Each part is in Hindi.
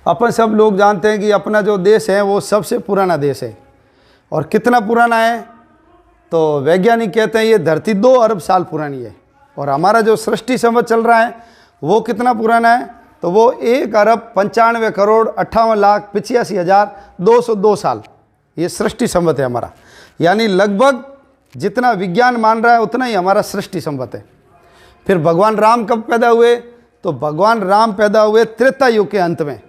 अपन सब लोग जानते हैं कि अपना जो देश है वो सबसे पुराना देश है। और कितना पुराना है तो वैज्ञानिक कहते हैं ये धरती 2 अरब साल पुरानी है। और हमारा जो सृष्टि संवत चल रहा है वो कितना पुराना है तो वो 1,95,58,85,202 साल ये सृष्टि संवत है हमारा। यानी लगभग जितना विज्ञान मान रहा है उतना ही हमारा सृष्टि संवत है। फिर भगवान राम कब पैदा हुए तो भगवान राम पैदा हुए त्रेता युग के अंत में।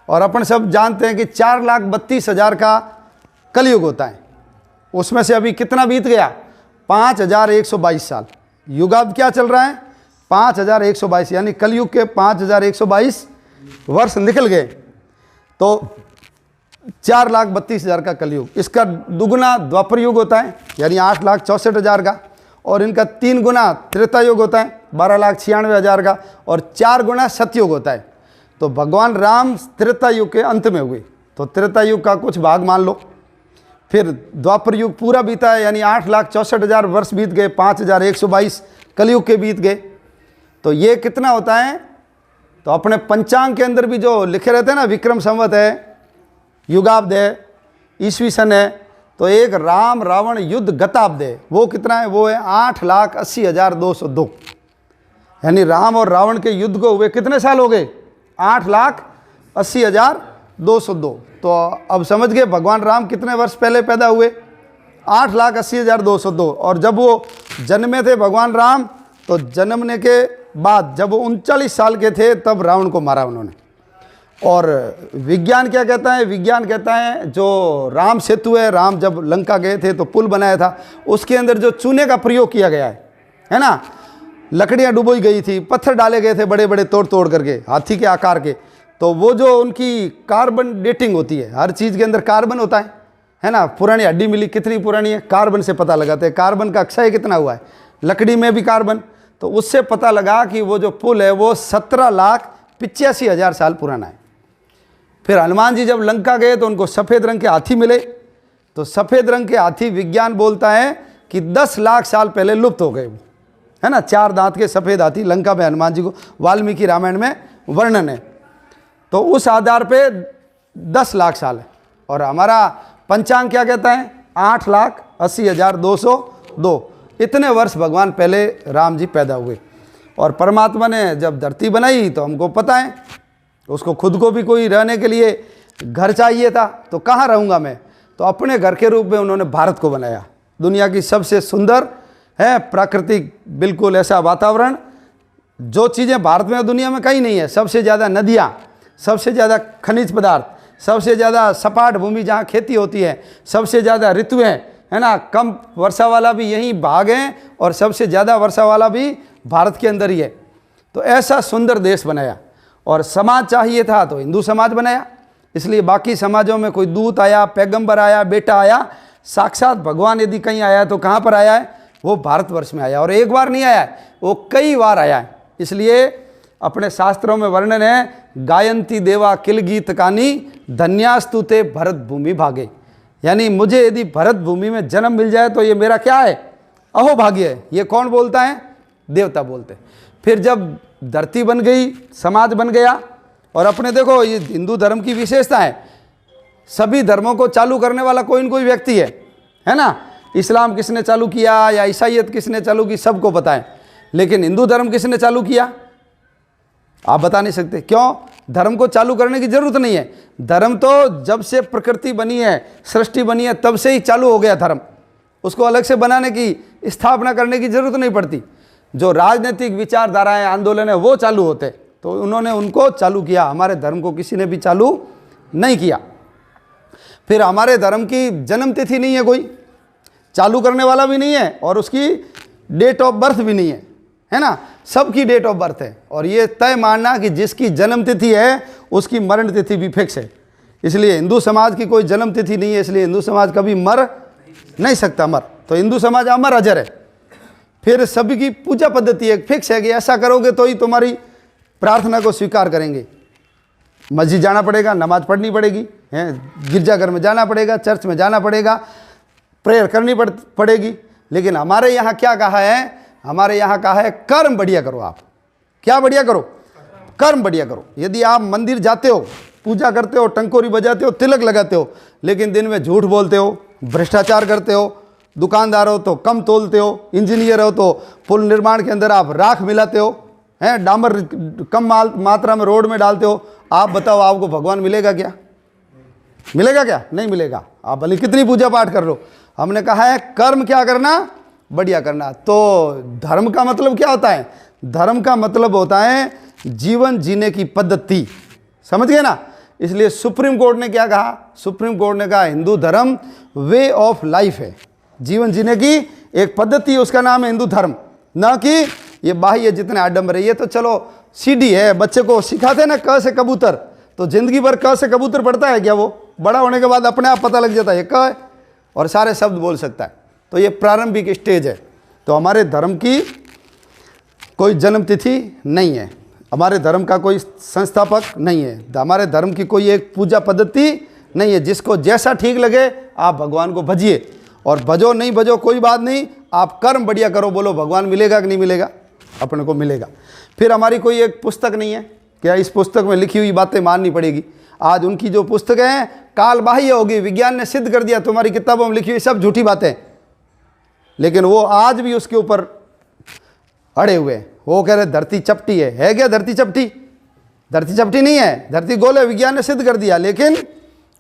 और अपन सब जानते हैं कि 4,32,000 का कलयुग होता है, उसमें से अभी कितना बीत गया 5,122 साल। युगाब्द क्या चल रहा है 5,122, यानी कलयुग के 5,122 वर्ष निकल गए तो 4,32,000 का कलयुग। इसका दुगुना द्वापर युग होता है यानी 8,64,000 का, और इनका 3 गुना त्रेता युग होता है 12,96,000 का, और 4 गुना सतयुग होता है। तो भगवान राम त्रेता युग के अंत में हुए तो त्रेता युग का कुछ भाग मान लो। फिर द्वापर युग पूरा बीता है यानी 8,64,000 वर्ष बीत गए, 5,122 कलयुग के बीत गए। तो ये कितना होता है तो अपने पंचांग के अंदर भी जो लिखे रहते हैं ना, विक्रम संवत है, युगाब्द है, ईस्वी सन है, तो एक राम रावण युद्ध गताब्द है, वो कितना है वो है 8,80,202। यानी राम और रावण के युद्ध को हुए कितने साल हो गए 8,80,202। तो अब समझ गए भगवान राम कितने वर्ष पहले पैदा हुए 8,80,202। और जब वो जन्मे थे भगवान राम तो जन्मने के बाद जब वो 39 साल के थे तब रावण को मारा उन्होंने। और विज्ञान क्या कहता है, विज्ञान कहता है जो राम सेतु है, राम जब लंका गए थे तो पुल बनाया था, उसके अंदर जो चूने का प्रयोग किया गया है ना, लकड़ियाँ डुबोई गई थी, पत्थर डाले गए थे बड़े बड़े तोड़ तोड़ करके हाथी के आकार के, तो वो जो उनकी कार्बन डेटिंग होती है, हर चीज़ के अंदर कार्बन होता है ना। पुरानी हड्डी मिली कितनी पुरानी है, कार्बन से पता लगाते हैं कार्बन का अक्षय कितना हुआ है, लकड़ी में भी कार्बन, तो उससे पता लगा कि वो जो पुल है वो 17,85,000 साल पुराना है। फिर हनुमान जी जब लंका गए तो उनको सफ़ेद रंग के हाथी मिले, तो सफ़ेद रंग के हाथी विज्ञान बोलता है कि 10 लाख साल पहले लुप्त हो गए वो, है ना। 4 दांत के सफ़ेद हाथी लंका में हनुमान जी को वाल्मीकि रामायण में वर्णन है। तो उस आधार पे 10 लाख साल है। और हमारा पंचांग क्या कहता है 8,80,202। इतने वर्ष भगवान पहले राम जी पैदा हुए। और परमात्मा ने जब धरती बनाई तो हमको पता है उसको खुद को भी कोई रहने के लिए घर चाहिए था, तो कहाँ रहूँगा मैं, तो अपने घर के रूप में उन्होंने भारत को बनाया। दुनिया की सबसे सुंदर है प्राकृतिक बिल्कुल ऐसा वातावरण, जो चीज़ें भारत में दुनिया में कहीं नहीं है। सबसे ज़्यादा नदियाँ, सबसे ज़्यादा खनिज पदार्थ, सबसे ज़्यादा सपाट भूमि जहाँ खेती होती है, सबसे ज़्यादा ऋतुएँ, है ना। कम वर्षा वाला भी यही भाग है और सबसे ज़्यादा वर्षा वाला भी भारत के अंदर ही है। तो ऐसा सुंदर देश बनाया। और समाज चाहिए था तो हिंदू समाज बनाया, इसलिए बाकी समाजों में कोई दूत आया, पैगंबर आया, बेटा आया, साक्षात भगवान यदि कहीं आया है तो कहाँ पर आया है, वो भारतवर्ष में आया। और एक बार नहीं आया है, वो कई बार आया है। इसलिए अपने शास्त्रों में वर्णन है, गायंती देवा किल गीत कानी धन्यास्तु ते भरत भूमि भागे। यानी मुझे यदि भरत भूमि में जन्म मिल जाए तो ये मेरा क्या है, अहोभाग्य है। ये कौन बोलता है, देवता बोलते हैं। फिर जब धरती बन गई, समाज बन गया, और अपने देखो ये हिंदू धर्म की विशेषता है, सभी धर्मों को चालू करने वाला कोई न कोई व्यक्ति है ना। इस्लाम किसने चालू किया या ईसाईयत किसने चालू की, सबको पता है, लेकिन हिंदू धर्म किसने चालू किया आप बता नहीं सकते। क्यों, धर्म को चालू करने की जरूरत नहीं है। धर्म तो जब से प्रकृति बनी है, सृष्टि बनी है, तब से ही चालू हो गया धर्म। उसको अलग से बनाने की, स्थापना करने की जरूरत नहीं पड़ती। जो राजनीतिक विचारधाराएं, आंदोलन है, वो चालू होते, तो उन्होंने उनको चालू किया। हमारे धर्म को किसी ने भी चालू नहीं किया। फिर हमारे धर्म की जन्म तिथि नहीं है, कोई चालू करने वाला भी नहीं है, और उसकी डेट ऑफ बर्थ भी नहीं है ना। सबकी डेट ऑफ बर्थ है। और ये तय मानना कि जिसकी जन्म तिथि है उसकी मरण तिथि भी फिक्स है। इसलिए हिंदू समाज की कोई जन्म तिथि नहीं है, इसलिए हिंदू समाज कभी मर नहीं सकता। तो हिंदू समाज अमर अजर है। फिर सभी की पूजा पद्धति एक फिक्स है कि ऐसा करोगे तो ही तुम्हारी प्रार्थना को स्वीकार करेंगे। मस्जिद जाना पड़ेगा, नमाज पढ़नी पड़ेगी, गिरजाघर में जाना पड़ेगा, चर्च में जाना पड़ेगा, प्रेयर करनी पड़ेगी। लेकिन हमारे यहाँ क्या कहा है, हमारे यहाँ कहा है कर्म बढ़िया करो। आप क्या बढ़िया करो, कर्म बढ़िया करो। यदि आप मंदिर जाते हो पूजा करते हो, टंकोरी बजाते हो, तिलक लगाते हो, लेकिन दिन में झूठ बोलते हो, भ्रष्टाचार करते हो, दुकानदार हो तो कम तोलते हो, इंजीनियर हो तो पुल निर्माण के अंदर आप राख मिलाते हो, हैं, डामर कम मात्रा में रोड में डालते हो, आप बताओ आपको भगवान मिलेगा क्या? मिलेगा क्या? नहीं मिलेगा। आप भले कितनी पूजा पाठ कर लो। हमने कहा है कर्म क्या करना? बढ़िया करना। तो धर्म का मतलब क्या होता है? धर्म का मतलब होता है जीवन जीने की पद्धति, समझ गए ना? इसलिए सुप्रीम कोर्ट ने क्या कहा? सुप्रीम कोर्ट ने कहा हिंदू धर्म वे ऑफ लाइफ है, जीवन जीने की एक पद्धति, उसका नाम है हिंदू धर्म, ना कि ये बाह्य जितने आडंबर है। ये तो चलो सीढ़ी है, बच्चे को सिखाते ना क से कबूतर, तो जिंदगी भर क से कबूतर पढ़ता है क्या? वो बड़ा होने के बाद अपने आप पता लग जाता है ये क है और सारे शब्द बोल सकता है। तो ये प्रारंभिक स्टेज है। तो हमारे धर्म की कोई जन्म तिथि नहीं है, हमारे धर्म का कोई संस्थापक नहीं है, हमारे धर्म की कोई एक पूजा पद्धति नहीं है। जिसको जैसा ठीक लगे आप भगवान को भजिए, और भजो नहीं भजो कोई बात नहीं, आप कर्म बढ़िया करो। बोलो भगवान मिलेगा कि नहीं मिलेगा? अपने को मिलेगा। फिर हमारी कोई एक पुस्तक नहीं है, क्या इस पुस्तक में लिखी हुई बातें माननी पड़ेगी? आज उनकी जो पुस्तकें हैं काल बाह्य होगी, विज्ञान ने सिद्ध कर दिया तुम्हारी किताबों में लिखी हुई सब झूठी बातें, लेकिन वो आज भी उसके ऊपर अड़े हुए हैं। वो कह रहे धरती चपटी है क्या? धरती चपटी? धरती चपटी नहीं है, धरती गोल है, विज्ञान ने सिद्ध कर दिया, लेकिन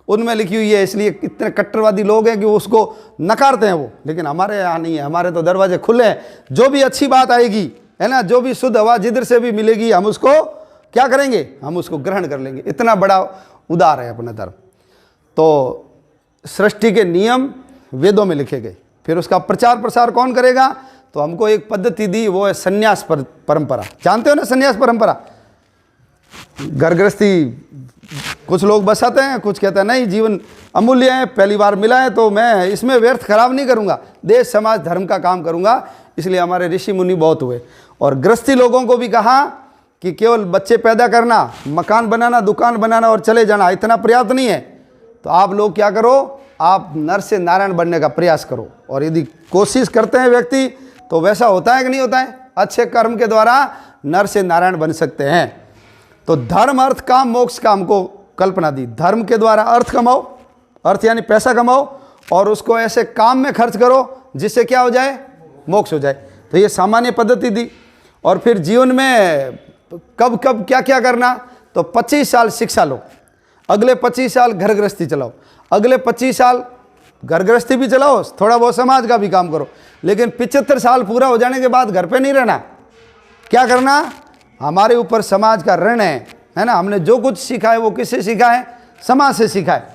उनमें लिखी हुई है। इसलिए इतने कट्टरवादी लोग हैं कि वो उसको नकारते हैं वो, लेकिन हमारे यहाँ नहीं है। हमारे तो दरवाजे खुले हैं, जो भी अच्छी बात आएगी है ना, जो भी शुद्ध हवा जिधर से भी मिलेगी हम उसको क्या करेंगे? हम उसको ग्रहण कर लेंगे। इतना बड़ा उदार है अपना धर्म। तो सृष्टि के नियम वेदों में लिखे गए, फिर उसका प्रचार प्रसार कौन करेगा? तो हमको एक पद्धति दी, वो है संन्यास परंपरा। जानते हो ना संन्यास परंपरा? घर गृहस्थी कुछ लोग बसाते हैं, कुछ कहते हैं नहीं जीवन अमूल्य है, पहली बार मिला है तो मैं इसमें व्यर्थ खराब नहीं करूंगा, देश समाज धर्म का काम करूंगा। इसलिए हमारे ऋषि मुनि बहुत हुए। और गृहस्थी लोगों को भी कहा कि केवल बच्चे पैदा करना, मकान बनाना, दुकान बनाना और चले जाना इतना पर्याप्त नहीं है। तो आप लोग क्या करो? आप नर से नारायण बनने का प्रयास करो। और यदि कोशिश करते हैं व्यक्ति तो वैसा होता है कि नहीं होता है? अच्छे कर्म के द्वारा नर से नारायण बन सकते हैं। तो धर्म अर्थ काम मोक्ष का हमको कल्पना दी। धर्म के द्वारा अर्थ कमाओ, अर्थ यानी पैसा कमाओ, और उसको ऐसे काम में खर्च करो जिससे क्या हो जाए? मोक्ष हो जाए। तो ये सामान्य पद्धति दी। और फिर जीवन में कब कब क्या क्या करना? तो 25 साल शिक्षा लो, अगले 25 साल घर गृहस्थी चलाओ, अगले 25 साल घर गृहस्थी भी चलाओ, थोड़ा बहुत समाज का भी काम करो, लेकिन 75 साल पूरा हो जाने के बाद घर पे नहीं रहना। क्या करना? हमारे ऊपर समाज का ऋण है ना? हमने जो कुछ सीखा है वो किससे सीखा है? समाज से सीखा है।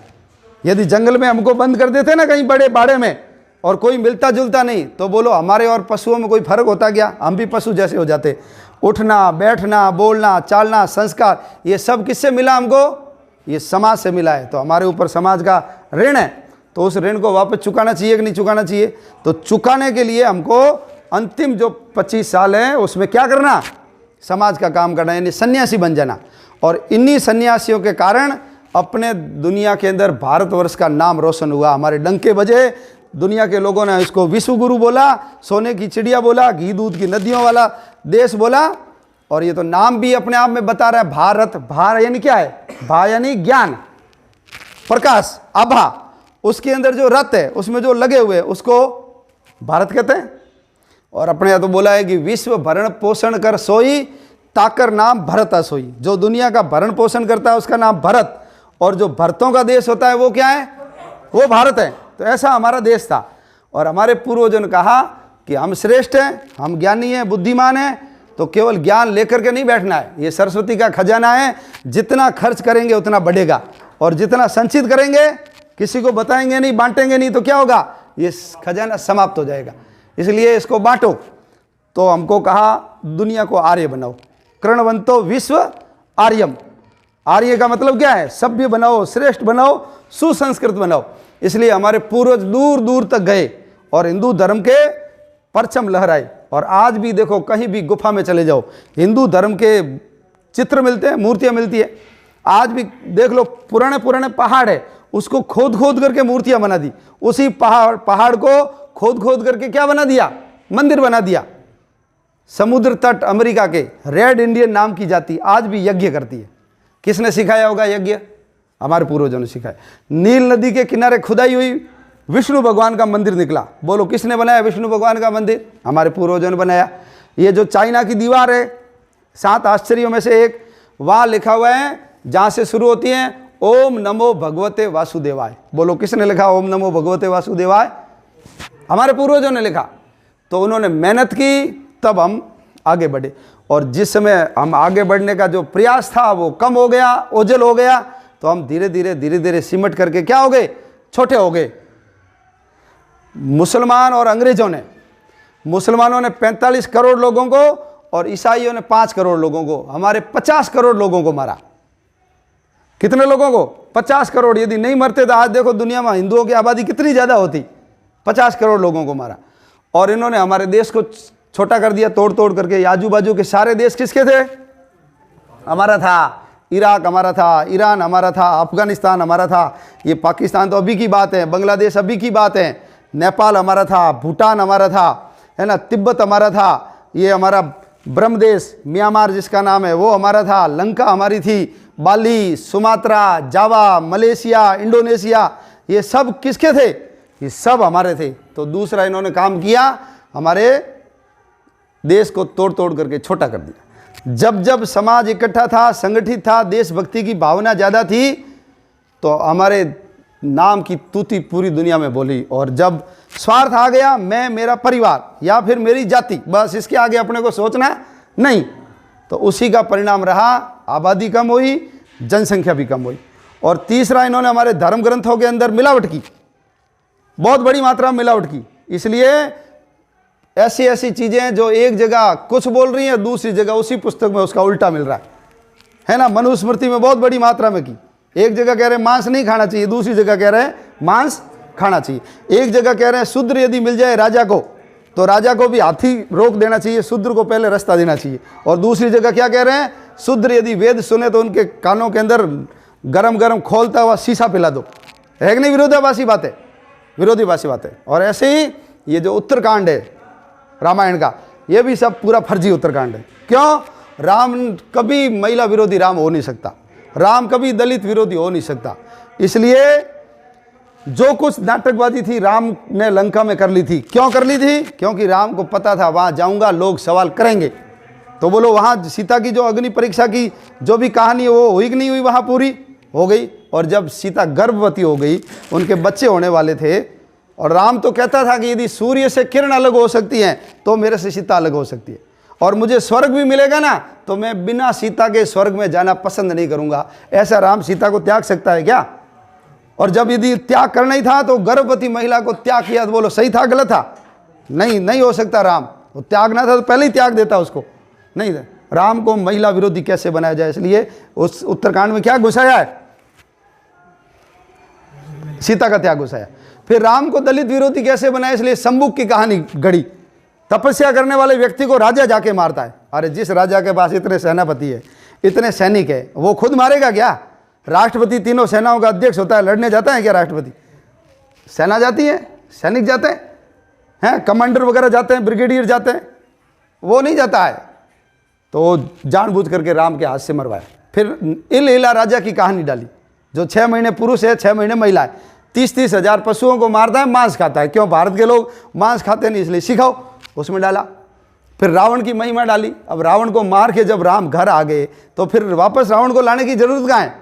यदि जंगल में हमको बंद कर देते ना कहीं बड़े बाड़े में और कोई मिलता जुलता नहीं, तो बोलो हमारे और पशुओं में कोई फर्क होता क्या? हम भी पशु जैसे हो जाते। उठना, बैठना, बोलना, चालना, संस्कार, ये सब किससे मिला हमको? ये समाज से मिला है। तो हमारे ऊपर समाज का ऋण है, तो उस ऋण को वापस चुकाना चाहिए कि नहीं चुकाना चाहिए? तो चुकाने के लिए हमको अंतिम जो 25 साल है उसमें क्या करना? समाज का काम करना, यानी सन्यासी बन जाना। और इन्हीं सन्यासियों के कारण अपने दुनिया के अंदर भारतवर्ष का नाम रोशन हुआ। हमारे डंके बजे, दुनिया के लोगों ने इसको विश्व गुरु बोला, सोने की चिड़िया बोला, घी दूध की नदियों वाला देश बोला। और ये तो नाम भी अपने आप में बता रहा है भारत। भार यानी क्या है? भा यानी ज्ञान, प्रकाश, आभा। उसके अंदर जो रथ है उसमें जो लगे हुए उसको भारत कहते हैं। और अपने यहाँ तो बोला है कि विश्व भरण पोषण कर सोई, ताकर नाम भरत सोई। जो दुनिया का भरण पोषण करता है उसका नाम भरत, और जो भरतों का देश होता है वो क्या है? वो भारत है। तो ऐसा हमारा देश था। और हमारे पूर्वजों ने कहा कि हम श्रेष्ठ हैं, हम ज्ञानी हैं, बुद्धिमान हैं, तो केवल ज्ञान लेकर के नहीं बैठना है। ये सरस्वती का खजाना है, जितना खर्च करेंगे उतना बढ़ेगा, और जितना संचित करेंगे, किसी को बताएंगे नहीं, बांटेंगे नहीं, तो क्या होगा? ये खजाना समाप्त हो जाएगा। इसलिए इसको बांटो। तो हमको कहा दुनिया को आर्य बनाओ, कृणवंतो विश्व आर्यम। आर्य का मतलब क्या है? सभ्य बनाओ, श्रेष्ठ बनाओ, सुसंस्कृत बनाओ। इसलिए हमारे पूर्वज दूर दूर तक गए और हिंदू धर्म के परचम लहराए। और आज भी देखो, कहीं भी गुफा में चले जाओ, हिंदू धर्म के चित्र मिलते हैं, मूर्तियां मिलती है। आज भी देख लो, पुराने पुराने पहाड़ है, उसको खोद खोद करके मूर्तियां बना दी। उसी पहाड़ को खोद खोद करके क्या बना दिया? मंदिर बना दिया। समुद्र तट अमेरिका के रेड इंडियन नाम की जाति आज भी यज्ञ करती है। किसने सिखाया होगा यज्ञ? हमारे पूर्वजों ने सिखाया। नील नदी के किनारे खुदाई हुई, विष्णु भगवान का मंदिर निकला। बोलो किसने बनाया विष्णु भगवान का मंदिर? हमारे पूर्वजों ने बनाया। ये जो चाइना की दीवार है 7 आश्चर्यों में से एक, वहाँ लिखा हुआ है, जहाँ से शुरू होती है ओम नमो भगवते वासुदेवाय। बोलो किसने लिखा ओम नमो भगवते वासुदेवाय? हमारे पूर्वजों ने लिखा। तो उन्होंने मेहनत की, तब हम आगे बढ़े। और जिस समय हम आगे बढ़ने का जो प्रयास था वो कम हो गया, ओझल हो गया, तो हम धीरे धीरे सिमट करके क्या हो गए? छोटे हो गए। मुसलमान और अंग्रेजों ने, मुसलमानों ने 45 करोड़ लोगों को और ईसाइयों ने 5 करोड़ लोगों को, हमारे 50 करोड़ लोगों को मारा। कितने लोगों को? 50 करोड़। यदि नहीं मरते तो आज देखो दुनिया में हिंदुओं की आबादी कितनी ज़्यादा होती। 50 करोड़ लोगों को मारा। और इन्होंने हमारे देश को छोटा कर दिया, तोड़ तोड़ करके। आजू बाजू के सारे देश किसके थे? हमारा था। इराक हमारा था, ईरान हमारा था, अफगानिस्तान हमारा था, ये पाकिस्तान तो अभी की बात है, बांग्लादेश अभी की बात है, नेपाल हमारा था, भूटान हमारा था, है ना, तिब्बत हमारा था, ये हमारा ब्रह्म देश म्यांमार जिसका नाम है वो हमारा था, लंका हमारी थी, बाली, सुमात्रा, जावा, मलेशिया, इंडोनेशिया, ये सब किसके थे? ये सब हमारे थे। तो दूसरा इन्होंने काम किया, हमारे देश को तोड़ तोड़ करके छोटा कर दिया। जब जब समाज इकट्ठा था, संगठित था, देशभक्ति की भावना ज़्यादा थी, तो हमारे नाम की तूती पूरी दुनिया में बोली। और जब स्वार्थ आ गया, मैं, मेरा परिवार या फिर मेरी जाति, बस इसके आगे अपने को सोचना नहीं, तो उसी का परिणाम रहा, आबादी कम हुई, जनसंख्या भी कम हुई। और तीसरा, इन्होंने हमारे धर्म ग्रंथों के अंदर मिलावट की, बहुत बड़ी मात्रा में मिलावट की। इसलिए ऐसी ऐसी चीज़ें जो एक जगह कुछ बोल रही हैं, दूसरी जगह उसी पुस्तक में उसका उल्टा मिल रहा है ना। मनुस्मृति में बहुत बड़ी मात्रा में की। एक जगह कह रहे हैं मांस नहीं खाना चाहिए, दूसरी जगह कह रहे हैं मांस खाना चाहिए। एक जगह कह रहे हैं शूद्र यदि मिल जाए राजा को, तो राजा को भी हाथी रोक देना चाहिए, शूद्र को पहले रास्ता देना चाहिए। और दूसरी जगह क्या कह रहे हैं? शूद्र यदि वेद सुने तो उनके कानों के अंदर गरम गरम खोलता हुआ शीशा पिला दो। है कि नहीं? विरोधाभासी बातें, विरोधाभासी बातें। और ऐसे ही ये जो उत्तरकांड है रामायण का, ये भी सब पूरा फर्जी उत्तरकांड है। क्यों? राम कभी महिला विरोधी राम हो नहीं सकता, राम कभी दलित विरोधी हो नहीं सकता। इसलिए जो कुछ नाटकबाजी थी राम ने लंका में कर ली थी। क्यों कर ली थी? क्योंकि राम को पता था वहाँ जाऊँगा लोग सवाल करेंगे। तो बोलो वहाँ सीता की जो अग्नि परीक्षा की जो भी कहानी है वो हुई कि नहीं हुई? वहाँ पूरी हो गई। और जब सीता गर्भवती हो गई, उनके बच्चे होने वाले थे, और राम तो कहता था कि यदि सूर्य से किरण अलग हो सकती हैं तो मेरे से सीता अलग हो सकती है, और मुझे स्वर्ग भी मिलेगा ना तो मैं बिना सीता के स्वर्ग में जाना पसंद नहीं करूंगा। ऐसा राम सीता को त्याग सकता है क्या? और जब यदि त्याग करना ही था तो गर्भवती महिला को त्याग किया, तो बोलो सही था गलत था? नहीं, नहीं हो सकता। राम वो त्यागना था तो पहले ही त्याग देता उसको। नहीं, राम को महिला विरोधी कैसे बनाया जाए, इसलिए उस उत्तरकांड में क्या घुसाया है? सीता का त्याग घुसाया। फिर राम को दलित विरोधी कैसे बनाया, इसलिए शंबुक की कहानी गढ़ी। तपस्या करने वाले व्यक्ति को राजा जाके मारता है। अरे जिस राजा के पास इतने सेनापति है, इतने सैनिक है, वो खुद मारेगा क्या? राष्ट्रपति तीनों सेनाओं का अध्यक्ष होता है, लड़ने जाता है क्या राष्ट्रपति? सेना जाती है, सैनिक जाते हैं, कमांडर वगैरह जाते हैं, ब्रिगेडियर जाते हैं, वो नहीं जाता है। तो जानबूझ करके राम के हाथ से मरवाया। फिर इल इला राजा की कहानी डाली, जो 6 महीने पुरुष है, 6 महीने महिला है, 30-30 हजार पशुओं को मारता है, मांस खाता है। क्यों? भारत के लोग मांस खाते नहीं, इसलिए सिखाओ, उसमें डाला। फिर रावण की महिमा डाली। अब रावण को मार के जब राम घर आ गए तो फिर वापस रावण को लाने की जरूरत कहाँ है?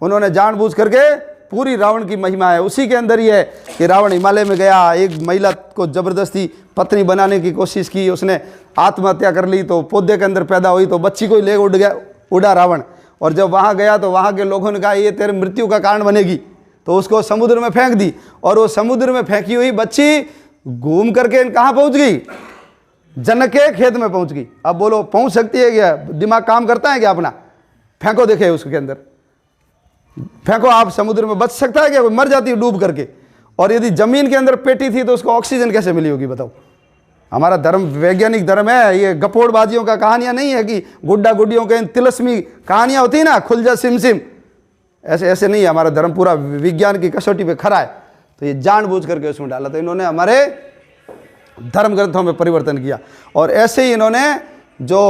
उन्होंने जानबूझ करके पूरी रावण की महिमा है उसी के अंदर ही है कि रावण हिमालय में गया, एक महिला को जबरदस्ती पत्नी बनाने की कोशिश की, उसने आत्महत्या कर ली, तो पौधे के अंदर पैदा हुई, तो बच्ची को ही ले उड़ा रावण। और जब वहाँ गया तो वहाँ के लोगों ने कहा ये तेरे मृत्यु का कारण बनेगी, तो उसको समुद्र में फेंक दी। और वो समुद्र में फेंकी हुई बच्ची घूम करके कहाँ पहुँच गई? जनक के खेत में पहुँच गई। अब बोलो पहुँच सकती है क्या? दिमाग काम करता है क्या अपना? फेंको, देखे उसके अंदर फेंको, आप समुद्र में बच सकता है क्या? मर जाती है डूब करके। और यदि जमीन के अंदर पेटी थी तो उसको ऑक्सीजन कैसे मिली होगी बताओ? हमारा धर्म वैज्ञानिक धर्म है, ये गपोड़बाजियों का कहानियां नहीं है कि गुड्डा गुड्डियों के तिलस्मी कहानियां होती है ना, खुल जा सिम सिम, ऐसे ऐसे नहीं है। हमारा धर्म पूरा विज्ञान की कसौटी पे खड़ा है। तो ये जानबूझ करके उसमें डाला। तो इन्होंने हमारे धर्म ग्रंथों में परिवर्तन किया। और ऐसे ही इन्होंने जो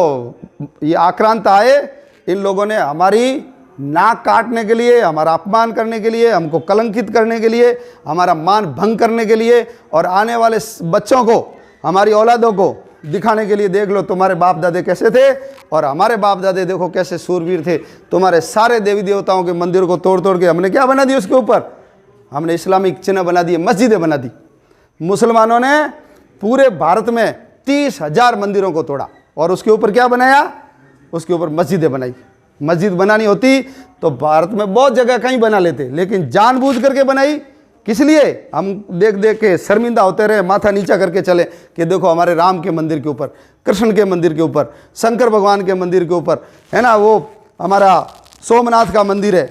ये आक्रांत आए, इन लोगों ने हमारी नाक काटने के लिए, हमारा अपमान करने के लिए, हमको कलंकित करने के लिए, हमारा मान भंग करने के लिए और आने वाले बच्चों को, हमारी औलादों को दिखाने के लिए। देख लो तुम्हारे बाप दादे कैसे थे और हमारे बाप दादे देखो कैसे सूरवीर थे। तुम्हारे सारे देवी देवताओं के मंदिर को तोड़ तोड़ के हमने क्या बना दिया उसके ऊपर? हमने इस्लामिक चिन्ह बना दिए, मस्जिदें बना दी। मुसलमानों ने पूरे भारत में 30,000 मंदिरों को तोड़ा और उसके ऊपर क्या बनाया? उसके ऊपर मस्जिदें बनाई। मस्जिद बनानी होती तो भारत में बहुत जगह कहीं बना लेते, लेकिन जानबूझ करके बनाई। किस लिए? हम देख देख के शर्मिंदा होते रहे, माथा नीचा करके चले कि देखो हमारे राम के मंदिर के ऊपर, कृष्ण के मंदिर के ऊपर, शंकर भगवान के मंदिर के ऊपर, है ना, वो हमारा सोमनाथ का मंदिर है,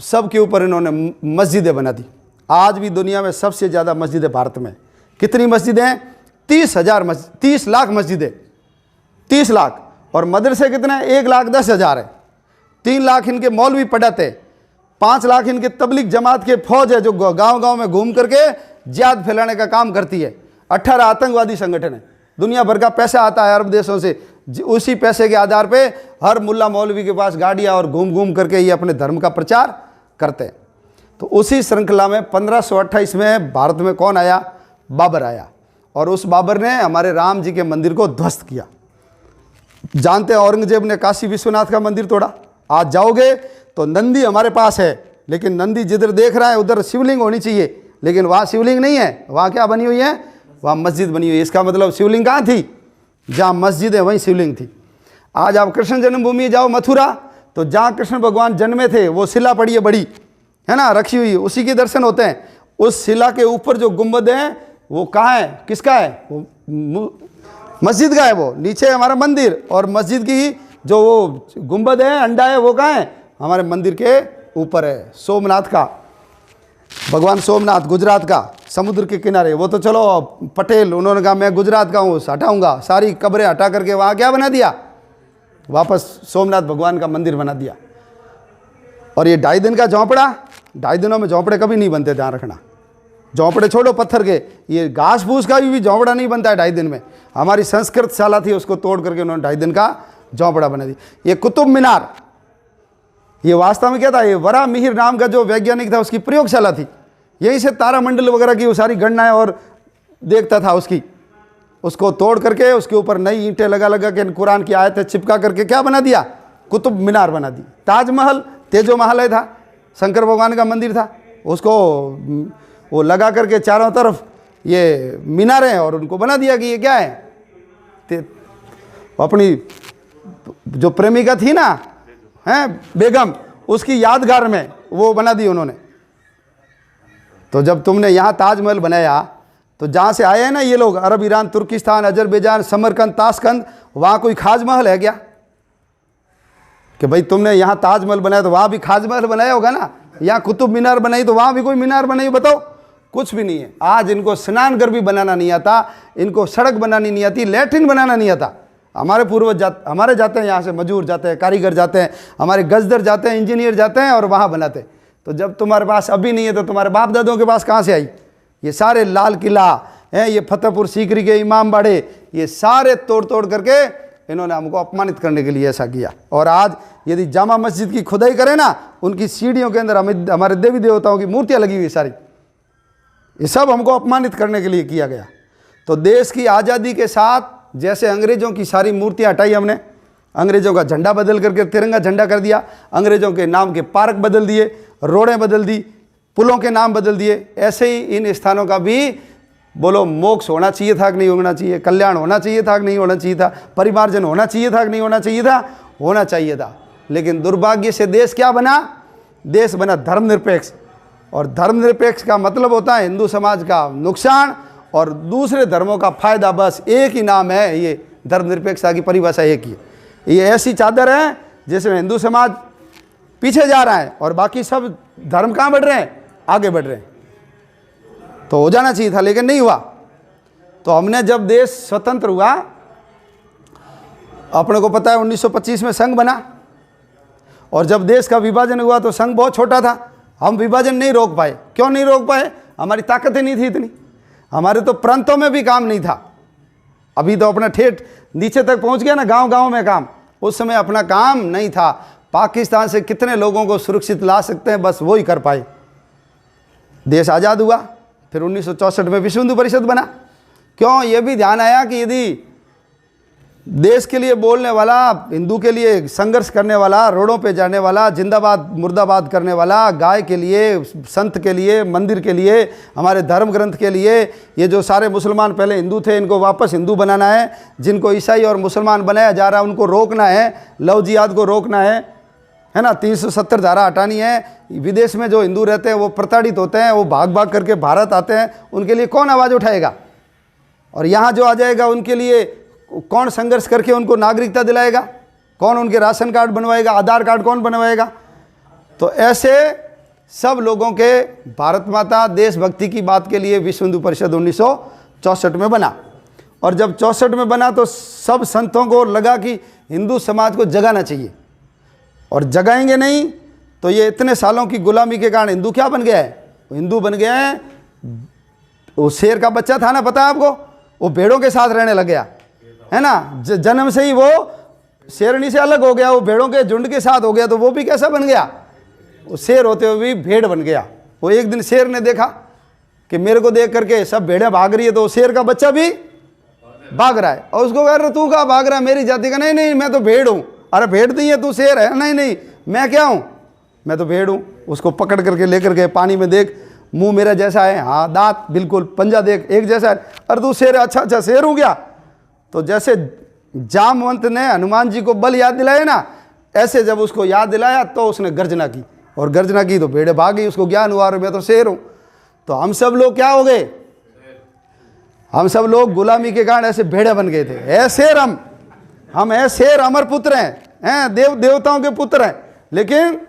सब के ऊपर इन्होंने मस्जिदें बना दी। आज भी दुनिया में सबसे ज़्यादा मस्जिदें भारत में। कितनी मस्जिदें हैं? 30 लाख मस्जिदें, 30 लाख। और मदरसे कितने हैं? 1,10,000 है। 3 लाख इनके मौलवी पढ़ाते, 5 लाख इनके तबलीग जमात के फौज है जो गांव गांव में घूम करके जिहाद फैलाने का काम करती है। 18 आतंकवादी संगठन है। दुनिया भर का पैसा आता है अरब देशों से, उसी पैसे के आधार पे हर मुल्ला मौलवी के पास गाड़ियाँ और घूम घूम करके ये अपने धर्म का प्रचार करते हैं। तो उसी श्रृंखला में 1528 में भारत में कौन आया? बाबर आया। और उस बाबर ने हमारे राम जी के मंदिर को ध्वस्त किया। जानते हैं औरंगजेब ने काशी विश्वनाथ का मंदिर तोड़ा। आज जाओगे तो नंदी हमारे पास है, लेकिन नंदी जिधर देख रहा है उधर शिवलिंग होनी चाहिए, लेकिन वहाँ शिवलिंग नहीं है। वहाँ क्या बनी हुई है? वहाँ मस्जिद बनी हुई है। इसका मतलब शिवलिंग कहाँ थी? जहाँ मस्जिद है वहीं शिवलिंग थी। आज आप कृष्ण जन्मभूमि जाओ मथुरा, तो जहाँ कृष्ण भगवान जन्मे थे वो शिला पड़ी है, बड़ी है ना, रखी हुई, उसी के दर्शन होते हैं। उस शिला के ऊपर जो गुंबद है वो कहाँ है? किसका है? वो मस्जिद का है। वो नीचे हमारा मंदिर, और मस्जिद की जो वो गुंबद है, अंडा है, वो कहाँ है? हमारे मंदिर के ऊपर है। सोमनाथ का, भगवान सोमनाथ गुजरात का, समुद्र के किनारे। वो तो चलो पटेल, उन्होंने कहा मैं गुजरात का हूँ, हटाऊंगा, सारी कब्रें हटा करके वहाँ क्या बना दिया? वापस सोमनाथ भगवान का मंदिर बना दिया। और ये 2.5 दिन का झोंपड़ा, 2.5 दिनों में झोंपड़े कभी नहीं बनते, ध्यान रखना। झोंपड़े छोड़ो पत्थर के, ये घास फूस का भी झोंपड़ा नहीं बनता है 2.5 दिन में। हमारी संस्कृत शाला थी, उसको तोड़ करके उन्होंने 2.5 दिन का झोंपड़ा बना दी। ये कुतुब मीनार, ये वास्तव में क्या था? ये वरा मिहिर नाम का जो वैज्ञानिक था उसकी प्रयोगशाला थी। यहीं से तारामंडल वगैरह की वो सारी गणनाएं और देखता था उसकी। उसको तोड़ करके उसके ऊपर नई ईंटें लगा लगा के कुरान की आयतें चिपका करके क्या बना दिया? कुतुब मीनार बना दी। ताजमहल, तेजो महालय था, शंकर भगवान का मंदिर था, उसको वो लगा करके चारों तरफ ये मीनारें, और उनको बना दिया कि ये क्या है? अपनी जो प्रेमिका थी ना, हैं बेगम, उसकी यादगार में वो बना दी उन्होंने। तो जब तुमने यहाँ ताजमहल बनाया तो जहाँ से आए हैं ना ये लोग, अरब, ईरान, तुर्किस्तान, अजरबैजान, समरकंद, ताशकंद, वहाँ कोई खाज महल है क्या? कि भाई तुमने यहाँ ताजमहल बनाया तो वहाँ भी खाज महल बनाया होगा ना। यहाँ कुतुब मीनार बनाई तो वहाँ भी कोई मीनार बनाई, बताओ? कुछ भी नहीं है। आज इनको स्नान घर भी बनाना नहीं आता, इनको सड़क बनानी नहीं आती, लैट्रिन बनाना नहीं आता। हमारे पूर्वज हमारे जाते हैं यहाँ से, मजदूर जाते हैं, कारीगर जाते हैं, हमारे गजदर जाते हैं, इंजीनियर जाते हैं और वहाँ बनाते हैं। तो जब तुम्हारे पास अभी नहीं है तो तुम्हारे बाप दादों के पास कहाँ से आई? ये सारे लाल किला हैं, ये फतेहपुर सीकरी के इमाम बाड़े, ये सारे तोड़ तोड़ करके इन्होंने हमको अपमानित करने के लिए ऐसा किया। और आज यदि जामा मस्जिद की खुदाई करें ना, उनकी सीढ़ियों के अंदर हमारे देवी देवताओं की मूर्तियाँ लगी हुई सारी, ये सब हमको अपमानित करने के लिए किया गया। तो देश की आज़ादी के साथ जैसे अंग्रेज़ों की सारी मूर्तियाँ हटाई हमने, अंग्रेज़ों का झंडा बदल करके तिरंगा झंडा कर दिया, अंग्रेज़ों के नाम के पार्क बदल दिए, रोडें बदल दी, पुलों के नाम बदल दिए, ऐसे ही इन स्थानों का भी बोलो मोक्ष होना चाहिए था कि नहीं होना चाहिए? कल्याण होना चाहिए था कि नहीं होना चाहिए था? परिमार्जन होना चाहिए था कि नहीं होना चाहिए था? होना चाहिए था। लेकिन दुर्भाग्य से देश क्या बना? देश बना धर्मनिरपेक्ष। और धर्मनिरपेक्ष का मतलब होता है हिंदू समाज का नुकसान और दूसरे धर्मों का फायदा। बस एक ही नाम है, ये धर्मनिरपेक्षता की परिभाषा एक ही है। ये ऐसी चादर है जिसमें हिंदू समाज पीछे जा रहा है और बाकी सब धर्म कहाँ बढ़ रहे हैं? आगे बढ़ रहे हैं। तो हो जाना चाहिए था, लेकिन नहीं हुआ। तो हमने जब देश स्वतंत्र हुआ, अपने को पता है 1925 में संघ बना, और जब देश का विभाजन हुआ तो संघ बहुत छोटा था, हम विभाजन नहीं रोक पाए। क्यों नहीं रोक पाए? हमारी ताकत ही नहीं थी इतनी, हमारे तो प्रांतों में भी काम नहीं था। अभी तो अपना ठेठ नीचे तक पहुंच गया ना, गांव गांव में काम। उस समय अपना काम नहीं था। पाकिस्तान से कितने लोगों को सुरक्षित ला सकते हैं, बस वो ही कर पाए। देश आज़ाद हुआ, फिर 1964 में विश्व हिंदू परिषद बना। क्यों? ये भी ध्यान आया कि यदि देश के लिए बोलने वाला, हिंदू के लिए संघर्ष करने वाला, रोडों पे जाने वाला, जिंदाबाद मुर्दाबाद करने वाला, गाय के लिए, संत के लिए, मंदिर के लिए, हमारे धर्म ग्रंथ के लिए, ये जो सारे मुसलमान पहले हिंदू थे इनको वापस हिंदू बनाना है, जिनको ईसाई और मुसलमान बनाया जा रहा है उनको रोकना है, लव जिहाद को रोकना है ना, 370 धारा हटानी है। विदेश में जो हिंदू रहते हैं वो प्रताड़ित होते हैं, वो भाग भाग करके भारत आते हैं, उनके लिए कौन आवाज़ उठाएगा? और यहाँ जो आ जाएगा उनके लिए कौन संघर्ष करके उनको नागरिकता दिलाएगा? कौन उनके राशन कार्ड बनवाएगा? आधार कार्ड कौन बनवाएगा? तो ऐसे सब लोगों के भारत माता देशभक्ति की बात के लिए विश्व हिंदू परिषद 1964 में बना। और जब 64 में बना तो सब संतों को लगा कि हिंदू समाज को जगाना चाहिए, और जगाएंगे नहीं तो ये इतने सालों की गुलामी के कारण हिंदू क्या बन गया है? हिंदू बन गया है, वो शेर का बच्चा था ना, पता है आपको, वो भेड़ों के साथ रहने लग गया है ना, जन्म से ही वो शेरनी से अलग हो गया, वो भेड़ों के झुंड के साथ हो गया। तो वो भी कैसा बन गया? वो शेर होते हुए भी भेड़ बन गया। वो एक दिन शेर ने देखा कि मेरे को देख करके सब भेड़ें भाग रही है, तो शेर का बच्चा भी भाग रहा है, और उसको कह रहा तू कहाँ भाग रहा है मेरी जाति का? नहीं नहीं मैं तो भेड़ हूँ। अरे भेड़ नहीं है, तू शेर है। नहीं नहीं मैं क्या हूँ, मैं तो भेड़ हूँ। उसको पकड़ करके लेकर गए, पानी में देख, मुंह मेरा जैसा है, हाँ दांत बिल्कुल, पंजा देख एक जैसा है। अरे तू शेर है? अच्छा अच्छा शेर हूँ क्या? तो जैसे जामवंत ने हनुमान जी को बल याद दिलाया ना, ऐसे जब उसको याद दिलाया तो उसने गर्जना की, और गर्जना की तो भेड़े भाग गई, उसको ज्ञान हुआ मैं तो शेर हूँ। तो हम सब लोग क्या हो गए? हम सब लोग गुलामी के कारण ऐसे भेड़े बन गए थे। ऐ शेर हम है शेर, अमर पुत्र हैं, देवताओं के पुत्र हैं, लेकिन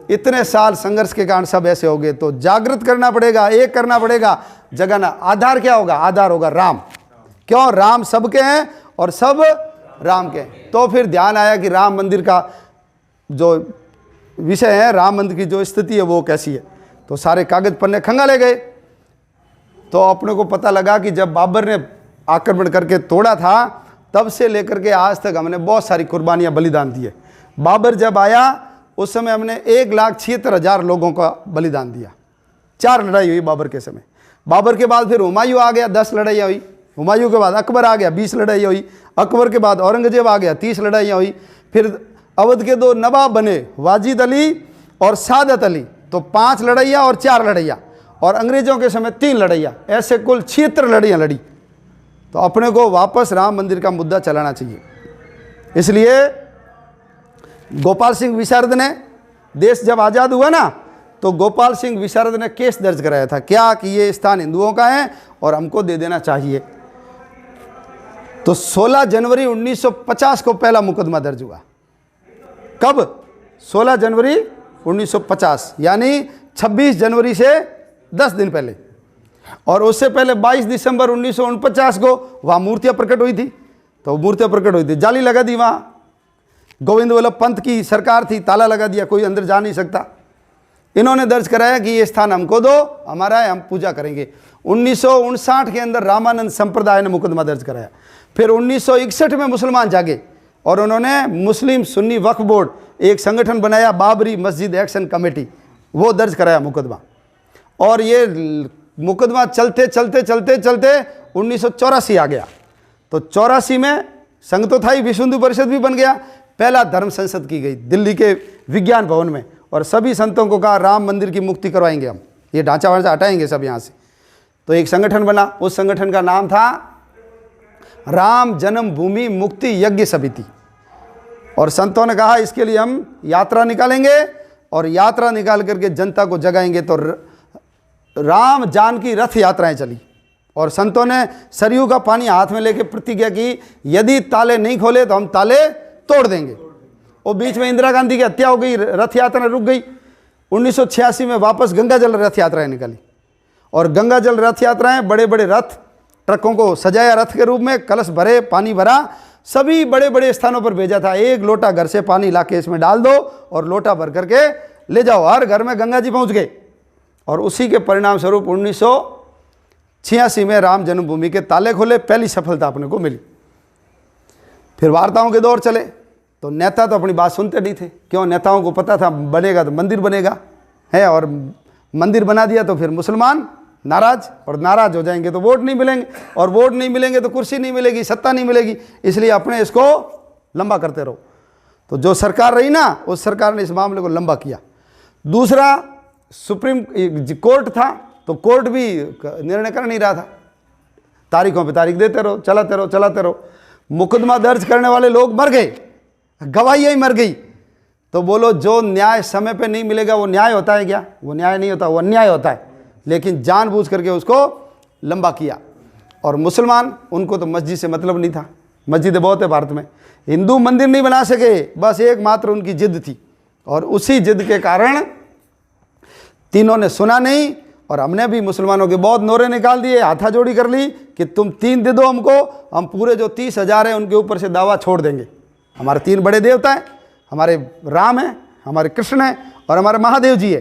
इतने साल संघर्ष के कारण सब ऐसे हो गए। तो जागृत करना पड़ेगा, एक करना पड़ेगा, जगाना। आधार क्या होगा? आधार होगा राम। क्यों? राम सबके हैं और सब राम के हैं। तो फिर ध्यान आया कि राम मंदिर का जो विषय है, राम मंदिर की जो स्थिति है वो कैसी है। तो सारे कागज पन्ने खंगाले गए। तो अपने को पता लगा कि जब बाबर ने आक्रमण करके तोड़ा था, तब से लेकर के आज तक हमने बहुत सारी कुर्बानियां, बलिदान दिए। बाबर जब आया उस समय हमने 1,76,000 लोगों का बलिदान दिया। 4 लड़ाई हुई बाबर के समय। बाबर के बाद फिर हुमायूं आ गया, 10 लड़ाइयाँ हुई। हुमायूं के बाद अकबर आ गया, 20 लड़ाइयाँ हुई। अकबर के बाद औरंगजेब आ गया, 30 लड़ाइयाँ हुई। फिर अवध के 2 नवाब बने, वाजिद अली और सादत अली, तो 5 लड़ाइयाँ और 4 लड़ाइयाँ। और अंग्रेजों के समय 3 लड़ाइयाँ, ऐसे कुल 76 लड़ाइयाँ लड़ी। तो अपने को वापस राम मंदिर का मुद्दा चलाना चाहिए। इसलिए गोपाल सिंह विशारद ने, देश जब आज़ाद हुआ ना, तो गोपाल सिंह विशारद ने केस दर्ज कराया था क्या, कि ये स्थान हिंदुओं का है और हमको दे देना चाहिए। तो 16 जनवरी 1950 को पहला मुकदमा दर्ज हुआ। कब? 16 जनवरी 1950, यानी 26 जनवरी से 10 दिन पहले। और उससे पहले 22 दिसंबर 1949 को वहाँ मूर्तियाँ प्रकट हुई थी। तो मूर्तियाँ प्रकट हुई थी, जाली लगा दी वहाँ। गोविंद वल्लभ पंत की सरकार थी, ताला लगा दिया, कोई अंदर जा नहीं सकता। इन्होंने दर्ज कराया कि ये स्थान हमको दो, हमारा है, हम पूजा करेंगे। 1959 के अंदर रामानंद संप्रदाय ने मुकदमा दर्ज कराया। फिर 1961 में मुसलमान जागे और उन्होंने मुस्लिम सुन्नी वक्फ बोर्ड एक संगठन बनाया, बाबरी मस्जिद एक्शन कमेटी, वो दर्ज कराया मुकदमा। और ये मुकदमा चलते चलते चलते चलते 1984 आ गया। तो 84 में संघ तो था ही, विश्व हिंदू परिषद भी बन गया। पहला धर्म संसद की गई दिल्ली के विज्ञान भवन में, और सभी संतों को कहा राम मंदिर की मुक्ति करवाएंगे हम, ये ढांचा वांचा हटाएंगे सब यहाँ से। तो एक संगठन बना, उस संगठन का नाम था राम जन्मभूमि मुक्ति यज्ञ समिति। और संतों ने कहा इसके लिए हम यात्रा निकालेंगे, और यात्रा निकाल करके जनता को जगाएंगे। तो राम जानकी रथ यात्राएं चली, और संतों ने सरयू का पानी हाथ में लेके प्रतिज्ञा की, यदि ताले नहीं खोले तो हम ताले तोड़ देंगे। और बीच में इंदिरा गांधी की हत्या हो गई, रथ यात्रा रुक गई। 1986 में वापस गंगा जल रथ यात्राएं निकाली, और गंगा जल रथ यात्राएं, बड़े बड़े रथ, ट्रकों को सजाया रथ के रूप में, कलश भरे, पानी भरा, सभी बड़े बड़े स्थानों पर भेजा था। 1 लोटा घर से पानी लाके इसमें डाल दो और लोटा भर करके ले जाओ, हर घर में गंगा जी पहुंच गए। और उसी के परिणाम स्वरूप 1986 में राम जन्मभूमि के ताले खोले, पहली सफलता अपने को मिली। फिर वार्ताओं के दौर चले, तो नेता तो अपनी बात सुनते नहीं थे। क्यों? नेताओं को पता था बनेगा तो मंदिर बनेगा है, और मंदिर बना दिया तो फिर मुसलमान नाराज, और नाराज हो जाएंगे तो वोट नहीं मिलेंगे, और वोट नहीं मिलेंगे तो कुर्सी नहीं मिलेगी, सत्ता नहीं मिलेगी। इसलिए अपने इसको लंबा करते रहो। तो जो सरकार रही ना, उस सरकार ने इस मामले को लंबा किया। दूसरा, सुप्रीम कोर्ट था, तो कोर्ट भी निर्णय कर नहीं रहा था। तारीखों पे तारीख देते रहो, चलाते रहो चलाते रहो। मुकदमा दर्ज करने वाले लोग मर गए, गवाहियाँ ही मर गई। तो बोलो जो न्याय समय पे नहीं मिलेगा वो न्याय होता है क्या? वो न्याय नहीं होता, वो अन्याय होता है। लेकिन जानबूझ करके उसको लंबा किया। और मुसलमान, उनको तो मस्जिद से मतलब नहीं था। मस्जिदें बहुत है भारत में, हिंदू मंदिर नहीं बना सके, बस एकमात्र उनकी जिद थी। और उसी जिद के कारण तीनों ने सुना नहीं, और हमने भी मुसलमानों के बहुत नोरे निकाल दिए, हाथाजोड़ी कर ली कि तुम 3 दे दो हमको, हम पूरे जो 30,000 हैं उनके ऊपर से दावा छोड़ देंगे। हमारे 3 बड़े देवता हैं, हमारे राम हैं, हमारे कृष्ण हैं, और हमारे महादेव जी है,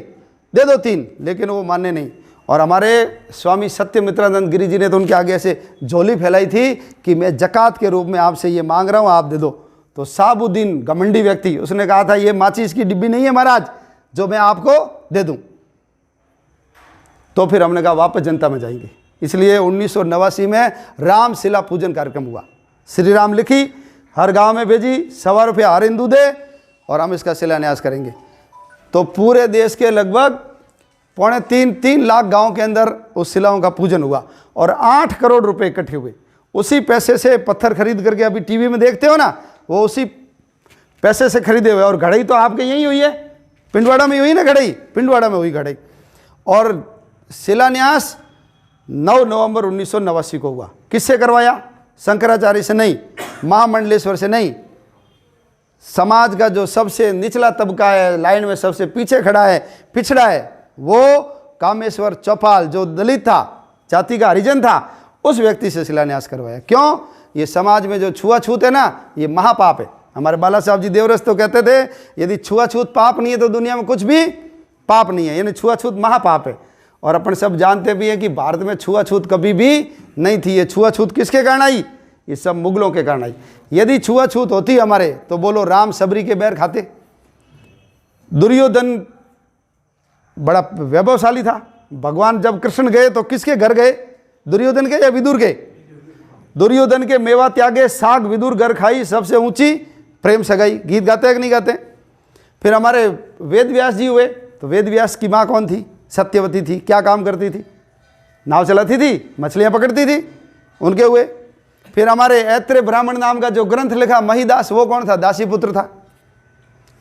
दे दो 3। लेकिन वो मानने नहीं। और हमारे स्वामी सत्यमित्रानंद गिरी जी ने तो उनके आगे ऐसे झोली फैलाई थी कि मैं जकात के रूप में आपसे ये मांग रहा हूँ, आप दे दो। तो साबुद्दीन, घमंडी व्यक्ति, उसने कहा था ये माचिस की डिब्बी नहीं है महाराज जो मैं आपको दे दूँ। तो फिर हमने कहा वापस जनता में जाएंगे। इसलिए 1989 में राम शिला पूजन कार्यक्रम हुआ। श्री राम लिखी, हर गांव में भेजी, 1.25 रुपया हर हिंदू दे, और हम इसका शिलान्यास करेंगे। तो पूरे देश के लगभग 2.25-3 लाख गांव के अंदर उस शिलाओं का पूजन हुआ, और 8 करोड़ रुपए इकट्ठे हुए। उसी पैसे से पत्थर खरीद करके अभी टीवी में देखते हो ना, वो उसी पैसे से खरीदे हुए। और घड़ई तो आपके यहीं हुई है, पिंडवाड़ा में हुई ना घड़ई, पिंडवाड़ा में हुई घड़ई। और शिलान्यास 9 नवंबर 1989 को हुआ। किससे करवाया? शंकराचार्य से नहीं, महामंडलेश्वर से नहीं। समाज का जो सबसे निचला तबका है, लाइन में सबसे पीछे खड़ा है, पिछड़ा है, वो कामेश्वर चौपाल जो दलित था, जाति का हरिजन था, उस व्यक्ति से शिलान्यास करवाया। क्यों? ये समाज में जो छुआछूत है ना, ये महापाप है। हमारे बाला साहब जी देवरस तो कहते थे यदि छुआछूत पाप नहीं है तो दुनिया में कुछ भी पाप नहीं है, यानी छुआछूत महापाप है। और अपन सब जानते भी हैं कि भारत में छुआछूत कभी भी नहीं थी। ये छुआछूत किसके कारण आई? ये सब मुगलों के कारण आई। यदि छुआछूत होती हमारे तो बोलो राम सबरी के बैर खाते। दुर्योधन बड़ा वैभवशाली था। भगवान जब कृष्ण गए तो किसके घर गए? दुर्योधन के या विदुर के? दुर्योधन के मेवा त्यागे साग विदुर घर खाई, सबसे ऊंची प्रेम सगाई। गीत गाते हैं कि नहीं गाते? फिर हमारे वेद व्यास जी हुए, तो वेद व्यास की माँ कौन थी? सत्यवती थी। क्या काम करती थी? नाव चलाती थी, मछलियां पकड़ती थी, उनके हुए। फिर हमारे ऐत्रेय ब्राह्मण नाम का जो ग्रंथ लिखा महिदास, वो कौन था? दासी पुत्र था।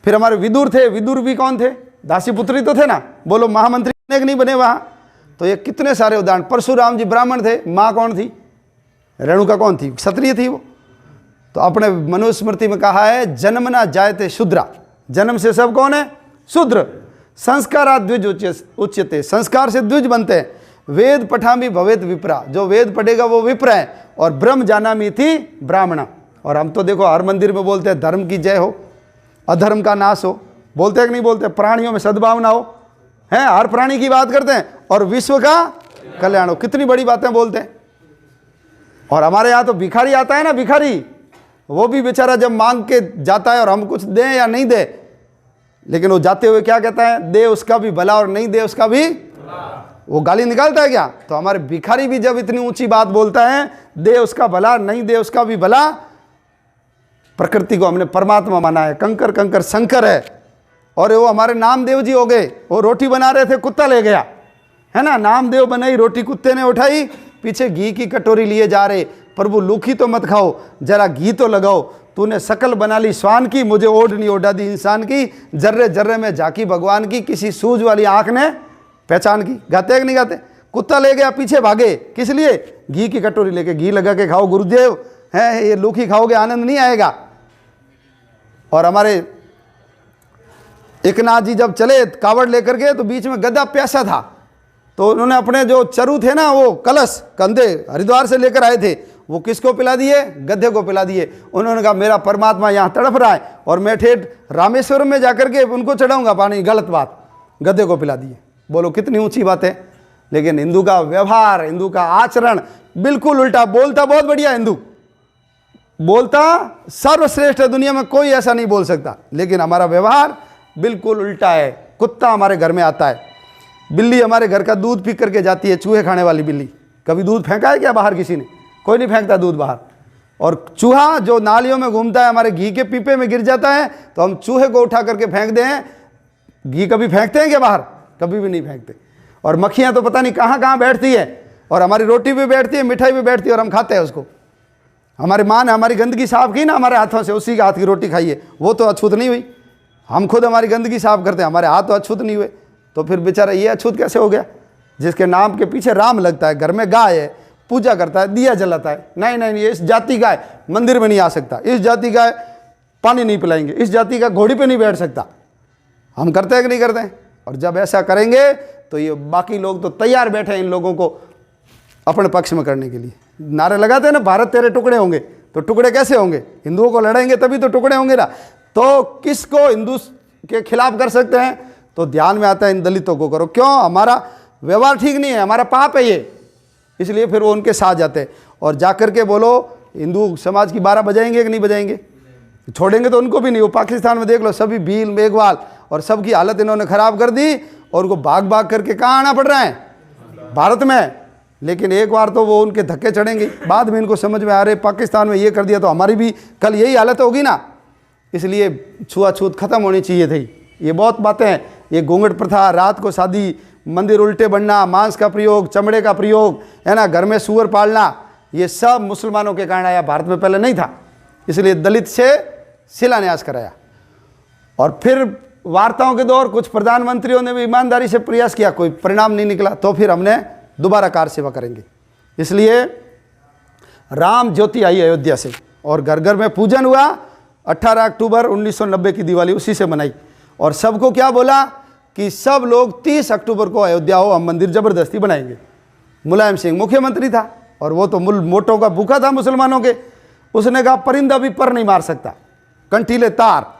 फिर हमारे विदुर थे, विदुर भी कौन थे? दासी पुत्र ही तो थे ना। बोलो महामंत्री बने कि नहीं बने वहाँ? तो ये कितने सारे उदाहरण। परशुराम जी ब्राह्मण थे, माँ कौन थी? रेणुका कौन थी? क्षत्रिय थी वो। तो अपने मनुस्मृति में कहा है जन्म ना जायते शूद्रा, जन्म से सब कौन है? शूद्र। संस्कारात् द्विज उच्यते, संस्कार से द्विज बनते हैं। वेद पठामी भवेत विप्रा, जो वेद पढ़ेगा वो विप्र है। और ब्रह्म जानामी थी ब्राह्मणा। और हम तो देखो हर मंदिर में बोलते हैं धर्म की जय हो, अधर्म का नाश हो। बोलते हैं कि नहीं बोलते? प्राणियों में सद्भावना हो, हैं, हर प्राणी की बात करते हैं, और विश्व का कल्याण हो। कितनी बड़ी बातें बोलते हैं। और हमारे यहाँ तो भिखारी आता है ना, भिखारी, वो भी बेचारा जब मांग के जाता है और हम कुछ दें या नहीं दे, लेकिन वो जाते हुए क्या कहता है? दे उसका भी भला और नहीं दे उसका भी, वो गाली निकालता है क्या? तो हमारे भिखारी भी जब इतनी ऊंची बात बोलता है, दे उसका भला नहीं दे उसका भी भला। प्रकृति को हमने परमात्मा माना है, कंकर कंकर शंकर है। और वो हमारे नामदेव जी हो गए। वो रोटी बना रहे थे, कुत्ता ले गया, है ना। नामदेव बनाई रोटी, कुत्ते ने उठाई, पीछे घी की कटोरी लिए जा रहे। प्रभु लूखी तो मत खाओ, जरा घी तो लगाओ। तूने शकल बना ली स्वान की, मुझे ओढ़ नहीं ओढ़ा दी इंसान की। जर्रे जर्रे में झांकी भगवान की, किसी सूझ वाली आंख ने पहचान की। गाते हैं कि नहीं गाते? कुत्ता ले गया, पीछे भागे, किस लिए? घी की कटोरी लेके। घी लगा के खाओ गुरुदेव, है ये लूखी खाओगे आनंद नहीं आएगा। और हमारे एकनाथ जी जब चले कावड़ लेकर के, तो बीच में गधा प्यासा था, तो उन्होंने अपने जो चरु थे ना, वो कलश कंधे हरिद्वार से लेकर आए थे, वो किसको पिला दिए? गधे को पिला दिए। उन्होंने कहा मेरा परमात्मा यहाँ तड़फ रहा है और मैं ठेठ रामेश्वरम में जाकर के उनको चढ़ाऊंगा पानी। गलत बात, गधे को पिला दिए। बोलो कितनी ऊंची बात है। लेकिन हिंदू का व्यवहार, हिंदू का आचरण बिल्कुल उल्टा। बोलता बहुत बढ़िया हिंदू, बोलता सर्वश्रेष्ठ है, दुनिया में कोई ऐसा नहीं बोल सकता, लेकिन हमारा व्यवहार बिल्कुल उल्टा है। कुत्ता हमारे घर में आता है, बिल्ली हमारे घर का दूध पी करके जाती है, चूहे खाने वाली बिल्ली। कभी दूध फेंका है क्या बाहर किसी ने? कोई नहीं फेंकता दूध बाहर। और चूहा जो नालियों में घूमता है, हमारे घी के पीपे में गिर जाता है, तो हम चूहे को उठा करके फेंक दें। घी कभी फेंकते हैं क्या बाहर? कभी भी नहीं फेंकते। और मक्खियाँ तो पता नहीं कहाँ कहाँ बैठती है, और हमारी रोटी भी बैठती है, मिठाई भी बैठती है, और हम खाते हैं उसको। हमारी माँ ने हमारी गंदगी साफ की ना हमारे हाथों से, उसी के हाथ की रोटी खाइए, वो तो अछूत नहीं हुई। हम खुद हमारी गंदगी साफ करते हैं, हमारे हाथ तो अछूत नहीं हुए, तो फिर बेचारा ये अछूत कैसे हो गया? जिसके नाम के पीछे राम लगता है, घर में गाय है, पूजा करता है, दिया जलाता है। नहीं नहीं, इस जाति का है, मंदिर में नहीं आ सकता, इस जाति का है, पानी नहीं पिलाएंगे, इस जाति का घोड़ी पे नहीं बैठ सकता। हम करते हैं कि नहीं करते हैं? और जब ऐसा करेंगे तो ये बाकी लोग तो तैयार बैठे हैं इन लोगों को अपने पक्ष में करने के लिए। नारे लगाते हैं ना, भारत तेरे टुकड़े होंगे, तो टुकड़े कैसे होंगे? हिंदुओं को लड़ाएंगे तभी तो टुकड़े होंगे ना। तो किसको हिंदू के खिलाफ कर सकते हैं? तो ध्यान में आता है इन दलितों को करो। क्यों? हमारा व्यवहार ठीक नहीं है, हमारा पाप है ये, इसलिए फिर वो उनके साथ जाते हैं। और जाकर के बोलो हिंदू समाज की 12 बजाएंगे कि नहीं बजाएंगे? छोड़ेंगे तो उनको भी नहीं। वो पाकिस्तान में देख लो, सभी भील मेघवाल और सबकी हालत इन्होंने खराब कर दी, और उनको भाग भाग करके कहाँ आना पड़ रहा है? भारत में। लेकिन एक बार तो वो उनके धक्के चढ़ेंगे, बाद में इनको समझ में आ रहे पाकिस्तान में ये कर दिया तो हमारी भी कल यही हालत होगी ना। इसलिए छुआछूत खत्म होनी चाहिए थी। ये बहुत बातें हैं, ये घूंघट प्रथा, रात को शादी, मंदिर उल्टे बनना, मांस का प्रयोग, चमड़े का प्रयोग, है ना, घर में सूअर पालना, ये सब मुसलमानों के कारण आया, भारत में पहले नहीं था। इसलिए दलित से शिलान्यास कराया। और फिर वार्ताओं के दौर कुछ प्रधानमंत्रियों ने भी ईमानदारी से प्रयास किया, कोई परिणाम नहीं निकला, तो फिर हमने दोबारा कार सेवा करेंगे। इसलिए राम ज्योति आई अयोध्या से, और घर घर में पूजन हुआ। 18 अक्टूबर 1990 की दिवाली उसी से मनाई। और सबको क्या बोला कि सब लोग 30 अक्टूबर को अयोध्या हो, हम मंदिर जबरदस्ती बनाएंगे। मुलायम सिंह मुख्यमंत्री था, और वो तो मोटों का भूखा था मुसलमानों के। उसने कहा परिंदा भी पर नहीं मार सकता, कंटीले तार,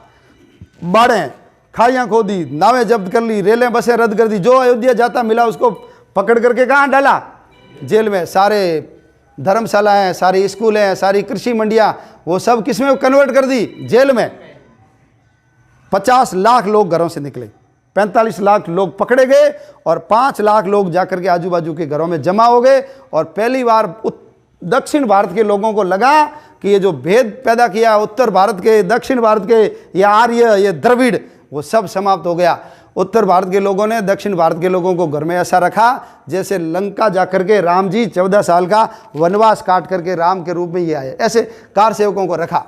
बाड़ें, खाइयाँ खोदी, नावें जब्त कर ली, रेलें बसें रद्द कर दी। जो अयोध्या जाता मिला उसको पकड़ करके कहाँ डाला? जेल में। सारे धर्मशाला हैं, सारी स्कूल हैं, सारी कृषि मंडियाँ, वो सब किस में कन्वर्ट कर दी? जेल में। 50 लाख लोग घरों से निकले, 45 लाख लोग पकड़े गए, और 5 लाख लोग जाकर के आजू बाजू के घरों में जमा हो गए। और पहली बार दक्षिण भारत के लोगों को लगा कि ये जो भेद पैदा किया उत्तर भारत के, दक्षिण भारत के, ये आर्य, ये द्रविड़, वो सब समाप्त हो गया। उत्तर भारत के लोगों ने दक्षिण भारत के लोगों को घर में ऐसा रखा जैसे लंका जाकर के राम जी 14 साल का वनवास काट करके राम के रूप में ये आए, ऐसे कार सेवकों को रखा।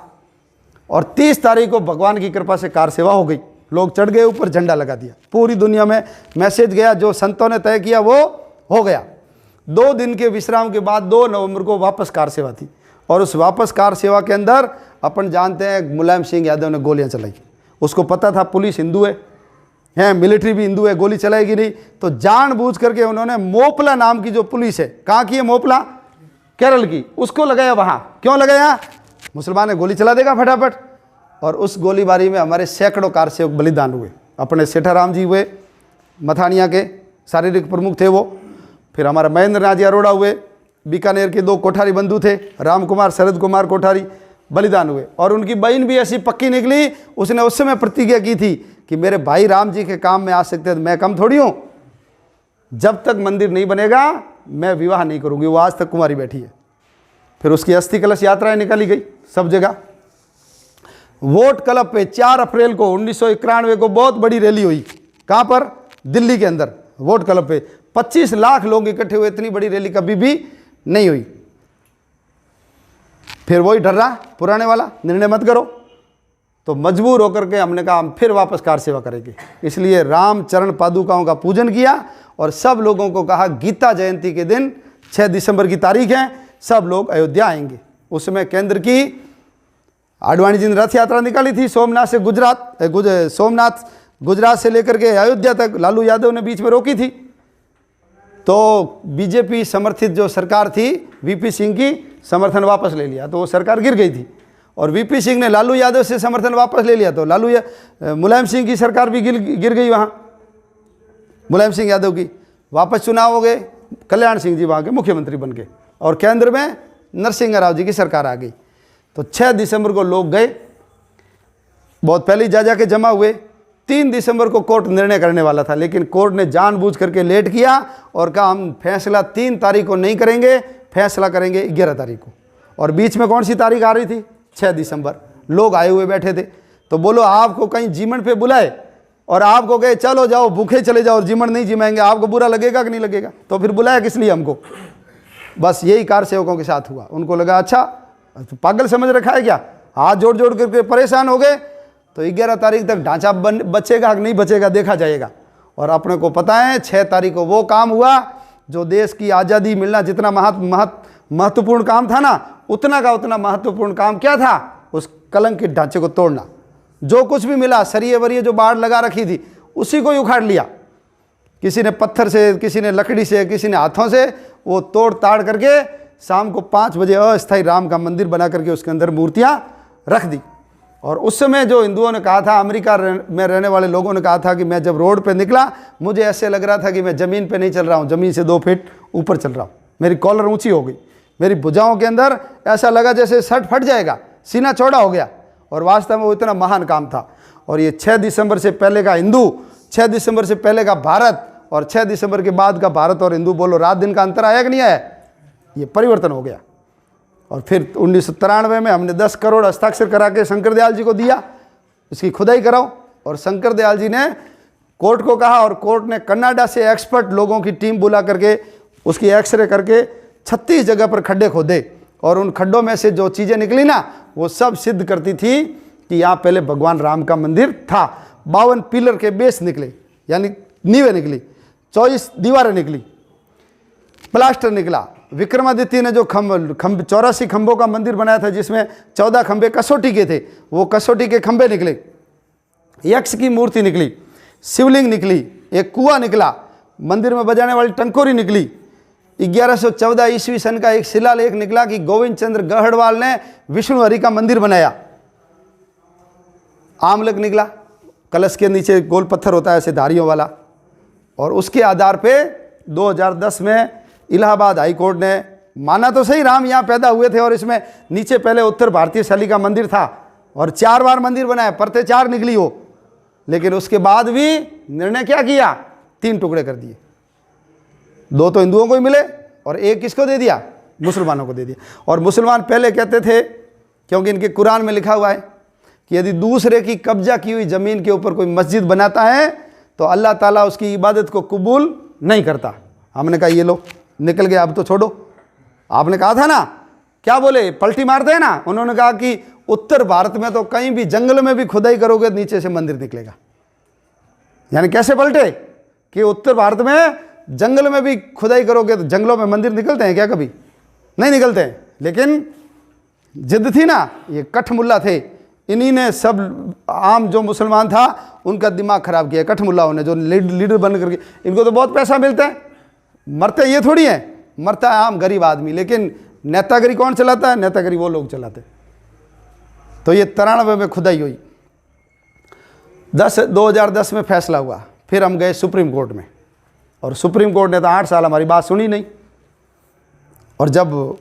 और 30 तारीख को भगवान की कृपा से कार सेवा हो गई। लोग चढ़ गए ऊपर, झंडा लगा दिया, पूरी दुनिया में मैसेज गया, जो संतों ने तय किया वो हो गया। 2 दिन के विश्राम के बाद 2 नवंबर को वापस कार सेवा थी। और उस वापस कार सेवा के अंदर अपन जानते हैं मुलायम सिंह यादव ने गोलियां चलाई। उसको पता था पुलिस हिंदू है, मिलिट्री भी हिंदू है, गोली चलाएगी नहीं, तो जानबूझ करके उन्होंने मोपला नाम की जो पुलिस है, कहाँ की है मोपला? केरल की, उसको लगाया वहाँ। क्यों लगाया? मुसलमान ने गोली चला देगा फटाफट। और उस गोलीबारी में हमारे सैकड़ों कार सेवक बलिदान हुए। अपने सेठाराम जी हुए, मथानिया के शारीरिक प्रमुख थे वो। फिर हमारा महेंद्र नाथ जी अरोड़ा हुए, बीकानेर के 2 कोठारी बंधु थे, राम कुमार, शरद कुमार कोठारी, बलिदान हुए। और उनकी बहन भी ऐसी पक्की निकली, उसने उस समय प्रतिज्ञा की थी कि मेरे भाई राम जी के काम में आ सकते हैं, मैं कम थोड़ी हूँ, जब तक मंदिर नहीं बनेगा मैं विवाह नहीं करूँगी। वो आज तक कुमारी बैठी है। फिर उसकी अस्थि कलश यात्राएं निकाली गई सब जगह। वोट क्लब पे 4 अप्रैल को 1991 को बहुत बड़ी रैली हुई। कहाँ पर? दिल्ली के अंदर वोट क्लब पे 25 लाख लोग इकट्ठे हुए। इतनी बड़ी रैली कभी भी नहीं हुई। फिर वही डर्रा पुराने वाला, निर्णय मत करो। तो मजबूर होकर के हमने कहा हम फिर वापस कार सेवा करेंगे। इसलिए राम चरण पादुकाओं का पूजन किया, और सब लोगों को कहा गीता जयंती के दिन 6 दिसंबर की तारीख है, सब लोग अयोध्या आएंगे। उसमें केंद्र की आडवाणी जी ने रथ यात्रा निकाली थी सोमनाथ से सोमनाथ गुजरात से लेकर के अयोध्या तक लालू यादव ने बीच में रोकी थी। तो बीजेपी समर्थित जो सरकार थी, वीपी सिंह की समर्थन वापस ले लिया, तो वो सरकार गिर गई थी। और वीपी सिंह ने लालू यादव से समर्थन वापस ले लिया, तो मुलायम सिंह की सरकार भी गिर गई। वहाँ मुलायम सिंह यादव की वापस चुनाव हो गए, कल्याण सिंह जी वहाँ के मुख्यमंत्री बन गए, और केंद्र में नरसिंह राव जी की सरकार आ गई। तो 6 दिसंबर को लोग गए, बहुत पहले जा जाके जमा हुए। 3 दिसंबर को कोर्ट निर्णय करने वाला था, लेकिन कोर्ट ने जानबूझ करके लेट किया और कहा हम फैसला 3 तारीख को नहीं करेंगे, फैसला करेंगे 11 तारीख को। और बीच में कौन सी तारीख आ रही थी? 6 दिसंबर। लोग आए हुए बैठे थे। तो बोलो आपको कहीं जीमन पे बुलाए और आपको कहे चलो जाओ भूखे चले जाओ और जीमन नहीं जिमाएंगे, आपको बुरा लगेगा कि नहीं लगेगा? तो फिर बुलाया किस लिए हमको? बस यही कार सेवकों के साथ हुआ। उनको लगा अच्छा तो पागल समझ रखा है क्या, हाथ जोड़ जोड़ करके परेशान हो गए, तो 11 तारीख तक ढांचा बचेगा कि नहीं बचेगा देखा जाएगा। और अपने को पता है 6 तारीख को वो काम हुआ जो देश की आज़ादी मिलना जितना महत्वपूर्ण काम था ना, उतना का उतना महत्वपूर्ण काम क्या था? उस कलंकित ढांचे को तोड़ना। जो कुछ भी मिला, सरिये वरिये जो बाढ़ लगा रखी थी, उसी को ही उखाड़ लिया। किसी ने पत्थर से, किसी ने लकड़ी से, किसी ने हाथों से, वो तोड़ ताड़ करके शाम को 5 बजे अस्थायी राम का मंदिर बना करके उसके अंदर मूर्तियां रख दी। और उस समय जो हिंदुओं ने कहा था, अमेरिका में रहने वाले लोगों ने कहा था कि मैं जब रोड पे निकला मुझे ऐसे लग रहा था कि मैं ज़मीन पे नहीं चल रहा हूँ, ज़मीन से 2 फीट ऊपर चल रहा हूँ। मेरी कॉलर ऊंची हो गई, मेरी भुजाओं के अंदर ऐसा लगा जैसे शर्ट फट जाएगा, सीना चौड़ा हो गया। और वास्तव में वो इतना महान काम था। और ये 6 दिसंबर से पहले का हिंदू, 6 दिसंबर से पहले का भारत और 6 दिसंबर के बाद का भारत और हिंदू, बोलो रात दिन का अंतर आया कि नहीं आया? ये परिवर्तन हो गया। और फिर 1993 में हमने 10 करोड़ हस्ताक्षर करा के शंकर दयाल जी को दिया, इसकी खुदाई कराओ। और शंकर दयाल जी ने कोर्ट को कहा, और कोर्ट ने कनाडा से एक्सपर्ट लोगों की टीम बुला करके उसकी एक्सरे करके 36 जगह पर खड्डे खोदे। और उन खड्डों में से जो चीज़ें निकली ना, वो सब सिद्ध करती थी कि यहाँ पहले भगवान राम का मंदिर था। 52 पिलर के बेस निकले, यानी नींवें निकली, 24 दीवारें निकली, प्लास्टर निकला। विक्रमादित्य ने जो खंभ 84 खंभों का मंदिर बनाया था, जिसमें 14 खंभे कसौटी के थे, वो कसौटी के खंभे निकले। यक्ष की मूर्ति निकली, शिवलिंग निकली, एक कुआं निकला, मंदिर में बजाने वाली टंकोरी निकली। 1114 ईस्वी सन का एक शिलालेख निकला कि गोविंद चंद्र गढ़वाल ने विष्णु हरि का मंदिर बनाया। आमलक निकला, कलश के नीचे गोल पत्थर होता है ऐसे धारियों वाला। और उसके आधार पे 2010 में इलाहाबाद हाई कोर्ट ने माना तो सही राम यहाँ पैदा हुए थे, और इसमें नीचे पहले उत्तर भारतीय शैली का मंदिर था और 4 बार मंदिर बनाया, परतें 4 निकली हो। लेकिन उसके बाद भी निर्णय क्या किया? 3 टुकड़े कर दिए। 2 तो हिंदुओं को ही मिले और 1 किसको दे दिया? मुसलमानों को दे दिया। और मुसलमान पहले कहते थे, क्योंकि इनके कुरान में लिखा हुआ है कि यदि दूसरे की कब्जा की हुई ज़मीन के ऊपर कोई मस्जिद बनाता है तो अल्लाह ताला उसकी इबादत को कबूल नहीं करता। हमने कहा ये लो निकल गया, अब तो छोड़ो। आपने कहा था ना, क्या बोले, पलटी मारते हैं ना। उन्होंने कहा कि उत्तर भारत में तो कहीं भी जंगल में भी खुदाई करोगे नीचे से मंदिर निकलेगा। यानी कैसे पलटे कि उत्तर भारत में जंगल में भी खुदाई करोगे तो जंगलों में मंदिर निकलते हैं क्या? कभी नहीं निकलते हैं। लेकिन जिद थी ना, ये कठमुल्ला थे, इन्हीं ने सब आम जो मुसलमान था उनका दिमाग खराब किया, कठमुल्लाओं ने, जो लीडर बन करके। इनको तो बहुत पैसा मिलता है, मरते ये थोड़ी है, मरता है आम गरीब आदमी। लेकिन नेतागिरी कौन चलाता है? नेतागिरी वो लोग चलाते। तो ये 93 में खुदाई हुई, 2010 में फैसला हुआ। फिर हम गए सुप्रीम कोर्ट में, और सुप्रीम कोर्ट ने तो 8 साल हमारी बात सुनी नहीं। और जब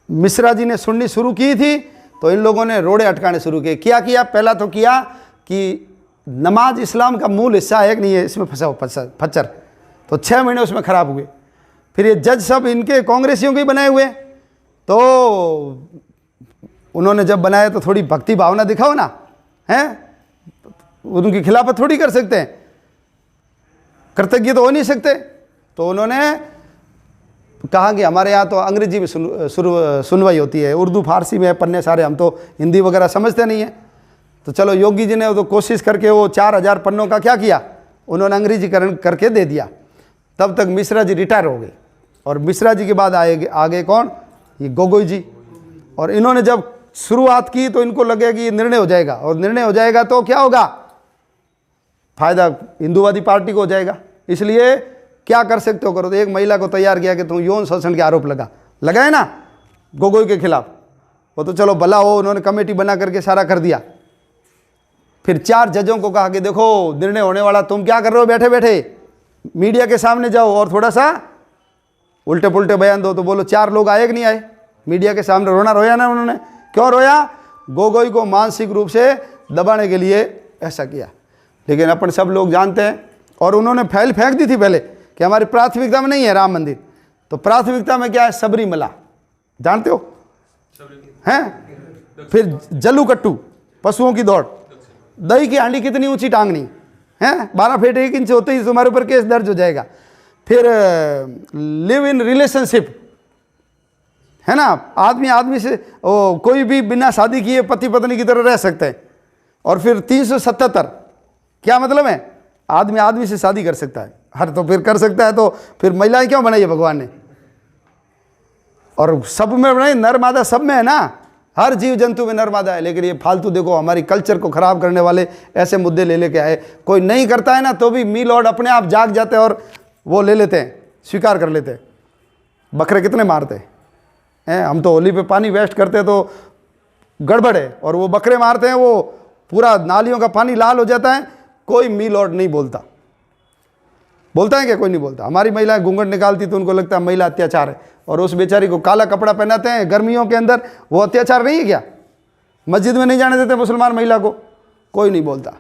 मिश्रा जी ने सुननी शुरू की थी तो इन लोगों ने रोड़े अटकाने शुरू किए। क्या किया? पहला तो किया कि नमाज इस्लाम का मूल हिस्सा है कि नहीं है, इसमें फंसा हो फच्चर। तो 6 महीने उसमें ख़राब हुए। फिर ये जज सब इनके कांग्रेसियों के बनाए हुए, तो उन्होंने जब बनाया तो थोड़ी भक्ति भावना दिखाओ ना, हैं? उनकी खिलाफत थोड़ी कर सकते हैं, कृतज्ञ तो हो नहीं सकते। तो उन्होंने कहा कि हमारे यहाँ तो अंग्रेजी में सुनवाई होती है, उर्दू फारसी में पन्ने सारे, हम तो हिंदी वगैरह समझते नहीं हैं। तो चलो योगी जी ने तो कोशिश करके वो 4000 पन्नों का क्या किया, उन्होंने अंग्रेजीकरण करके दे दिया। तब तक मिश्रा जी रिटायर हो गए, और मिश्रा जी के बाद आगे कौन? ये गोगोई जी। और इन्होंने जब शुरुआत की तो इनको लगे कि ये निर्णय हो जाएगा, और निर्णय हो जाएगा तो क्या होगा? फायदा हिंदूवादी पार्टी को हो जाएगा। इसलिए क्या कर सकते हो करो। तो एक महिला को तैयार किया कि तुम यौन शोषण के आरोप लगाए ना गोगोई के खिलाफ, वो तो चलो भला हो, उन्होंने कमेटी बना करके सारा कर दिया। फिर 4 जजों को कहा कि देखो निर्णय होने वाला, तुम क्या कर रहे हो बैठे बैठे, मीडिया के सामने जाओ और थोड़ा सा उल्टे पुल्टे बयान दो। तो बोलो 4 लोग आए कि नहीं आए? मीडिया के सामने रोना रोया ना उन्होंने क्यों रोया? गोगोई को मानसिक रूप से दबाने के लिए ऐसा किया। लेकिन अपन सब लोग जानते हैं, और उन्होंने फैल फेंक दी थी पहले कि हमारी प्राथमिकता में नहीं है राम मंदिर, तो प्राथमिकता में क्या है? सबरीमला, जानते हो हैं? फिर जल्लूकट्टू, पशुओं की दौड़, दही की हांडी कितनी ऊंची टांगनी है, 12 फीट 1 इंच होते ही तुम्हारे ऊपर केस दर्ज हो जाएगा। फिर लिव इन रिलेशनशिप, है ना, आदमी आदमी से कोई भी बिना शादी किए पति पत्नी की तरह रह सकते हैं। और फिर 377, क्या मतलब है? आदमी आदमी से शादी कर सकता है, हर तो फिर कर सकता है, तो फिर महिलाएं क्यों बनाई है भगवान ने? और सब में बनाई, नर मादा सब में है ना, हर जीव जंतु में नर मादा है। लेकिन ये फालतू देखो हमारी कल्चर को खराब करने वाले ऐसे मुद्दे ले लेके आए। कोई नहीं करता है ना तो भी मी लॉर्ड अपने आप जाग जाते हैं और वो ले लेते हैं, स्वीकार कर लेते हैं। बकरे कितने मारते हैं, हम तो होली पे पानी वेस्ट करते हैं तो गड़बड़ है, और वो बकरे मारते हैं, वो पूरा नालियों का पानी लाल हो जाता है, कोई मी लॉर्ड नहीं बोलता। बोलता है क्या? कोई नहीं बोलता। हमारी महिलाएं घूंघट निकालती तो उनको लगता है महिला अत्याचार है, और उस बेचारी को काला कपड़ा पहनाते हैं गर्मियों के अंदर, वो अत्याचार नहीं है क्या? मस्जिद में नहीं जाने देते मुसलमान महिला को, कोई नहीं बोलता।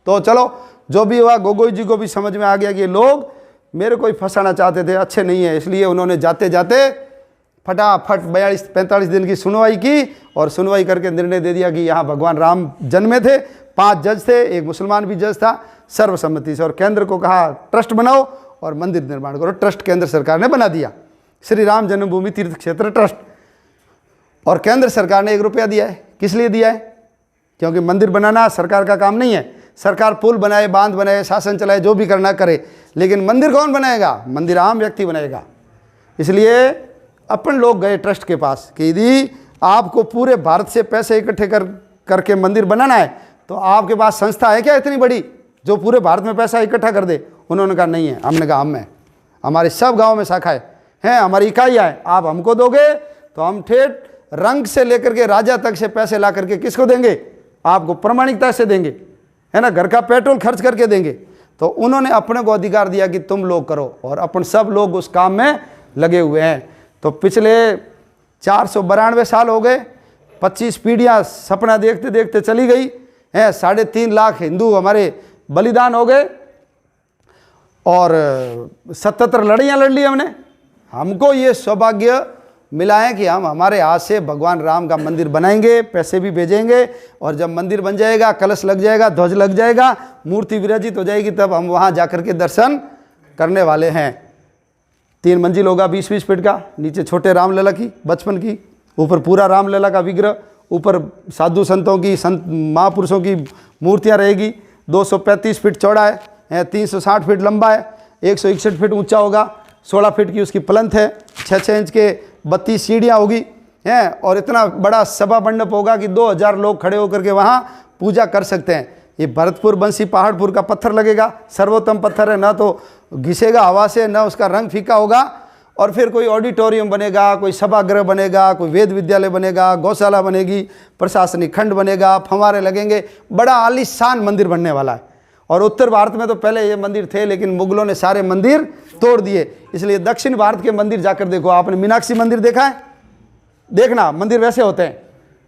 तो चलो जो भी हुआ, गोगोई जी को भी समझ में आ गया कि ये लोग मेरे को ही फंसाना चाहते थे, अच्छे नहीं है, इसलिए उन्होंने जाते जाते फटाफट 42-45 दिन की सुनवाई की, और सुनवाई करके निर्णय दे दिया कि यहाँ भगवान राम जन्मे थे। 5 जज थे, एक मुसलमान भी जज था, सर्वसम्मति से। और केंद्र को कहा ट्रस्ट बनाओ और मंदिर निर्माण करो। ट्रस्ट केंद्र सरकार ने बना दिया, श्री राम जन्मभूमि तीर्थ क्षेत्र ट्रस्ट। और केंद्र सरकार ने 1 रुपया दिया है। किस लिए दिया है? क्योंकि मंदिर बनाना सरकार का काम नहीं है। सरकार पुल बनाए, बांध बनाए, शासन चलाए, जो भी करना करे, लेकिन मंदिर कौन बनाएगा? मंदिर आम व्यक्ति बनाएगा। इसलिए अपन लोग गए ट्रस्ट के पास कि यदि आपको पूरे भारत से पैसे इकट्ठे करके मंदिर बनाना है तो आपके पास संस्था है क्या इतनी बड़ी जो पूरे भारत में पैसा इकट्ठा कर दे? उन्होंने कहा नहीं है। हमने कहा हम हैं, हमारे सब गांव में शाखाएं हैं, हमारी इकाइयाँ हैं, आप हमको दोगे तो हम ठेठ रंग से लेकर के राजा तक से पैसे ला करके किसको देंगे? आपको प्रामाणिकता से देंगे, है ना, घर का पेट्रोल खर्च करके देंगे। तो उन्होंने अपने को अधिकार दिया कि तुम लोग करो, और अपन सब लोग उस काम में लगे हुए हैं। तो पिछले 492 साल हो गए, 25 पीढ़ियाँ सपना देखते देखते चली गई हैं, 3.5 लाख हिंदू हमारे बलिदान हो गए, और 77 लड़ाइयाँ लड़ ली हमने। हमको ये सौभाग्य मिला है कि हम हमारे हाथ से भगवान राम का मंदिर बनाएंगे, पैसे भी भेजेंगे, और जब मंदिर बन जाएगा, कलश लग जाएगा, ध्वज लग जाएगा, मूर्ति विराजित हो जाएगी, तब हम वहाँ जाकर के दर्शन करने वाले हैं। 3 मंजिल होगा 20-20 फीट का, नीचे छोटे रामलला की बचपन की, ऊपर पूरा रामलला का विग्रह, ऊपर साधु संतों की, संत महापुरुषों की मूर्तियाँ रहेगी। 235 फीट चौड़ा है, 360 फीट लंबा है, 161 फीट ऊंचा होगा, 16 फीट की उसकी प्लंथ है, 6-6 इंच के 32 सीढ़ियाँ होगी हैं, और इतना बड़ा सभा मंडप होगा कि 2000 लोग खड़े होकर के वहाँ पूजा कर सकते हैं। ये भरतपुर बंसी पहाड़पुर का पत्थर लगेगा, सर्वोत्तम पत्थर है, ना तो घिसेगा हवा से, ना उसका रंग फीका होगा। और फिर कोई ऑडिटोरियम बनेगा, कोई सभागृह बनेगा, कोई वेद विद्यालय बनेगा, गौशाला बनेगी, प्रशासनिक खंड बनेगा, फंवारे लगेंगे, बड़ा आलीशान मंदिर बनने वाला है। और उत्तर भारत में तो पहले ये मंदिर थे, लेकिन मुगलों ने सारे मंदिर तोड़ दिए। इसलिए दक्षिण भारत के मंदिर जाकर देखो। आपने मीनाक्षी मंदिर देखा है? देखना, मंदिर वैसे होते हैं।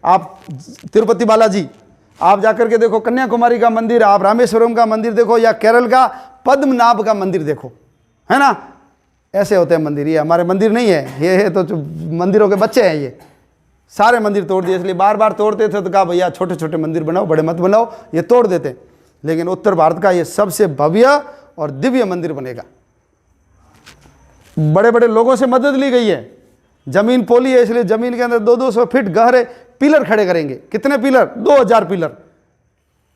आप तिरुपति बालाजी आप जाकर के देखो, कन्याकुमारी का मंदिर, आप रामेश्वरम का मंदिर देखो, या केरल का पद्मनाभ का मंदिर देखो, है ना, ऐसे होते हैं मंदिर। ये हमारे मंदिर नहीं है, ये है तो मंदिरों के बच्चे हैं। ये सारे मंदिर तोड़ दिए, इसलिए बार बार तोड़ते थे तो कहा भैया छोटे छोटे मंदिर बनाओ, बड़े मत बनाओ, ये तोड़ देते। लेकिन उत्तर भारत का ये सबसे भव्य और दिव्य मंदिर बनेगा। बड़े बड़े लोगों से मदद ली गई है, जमीन पोली है, इसलिए जमीन के अंदर 200 फीट गहरे पिलर खड़े करेंगे। कितने पिलर? 2000 पिलर,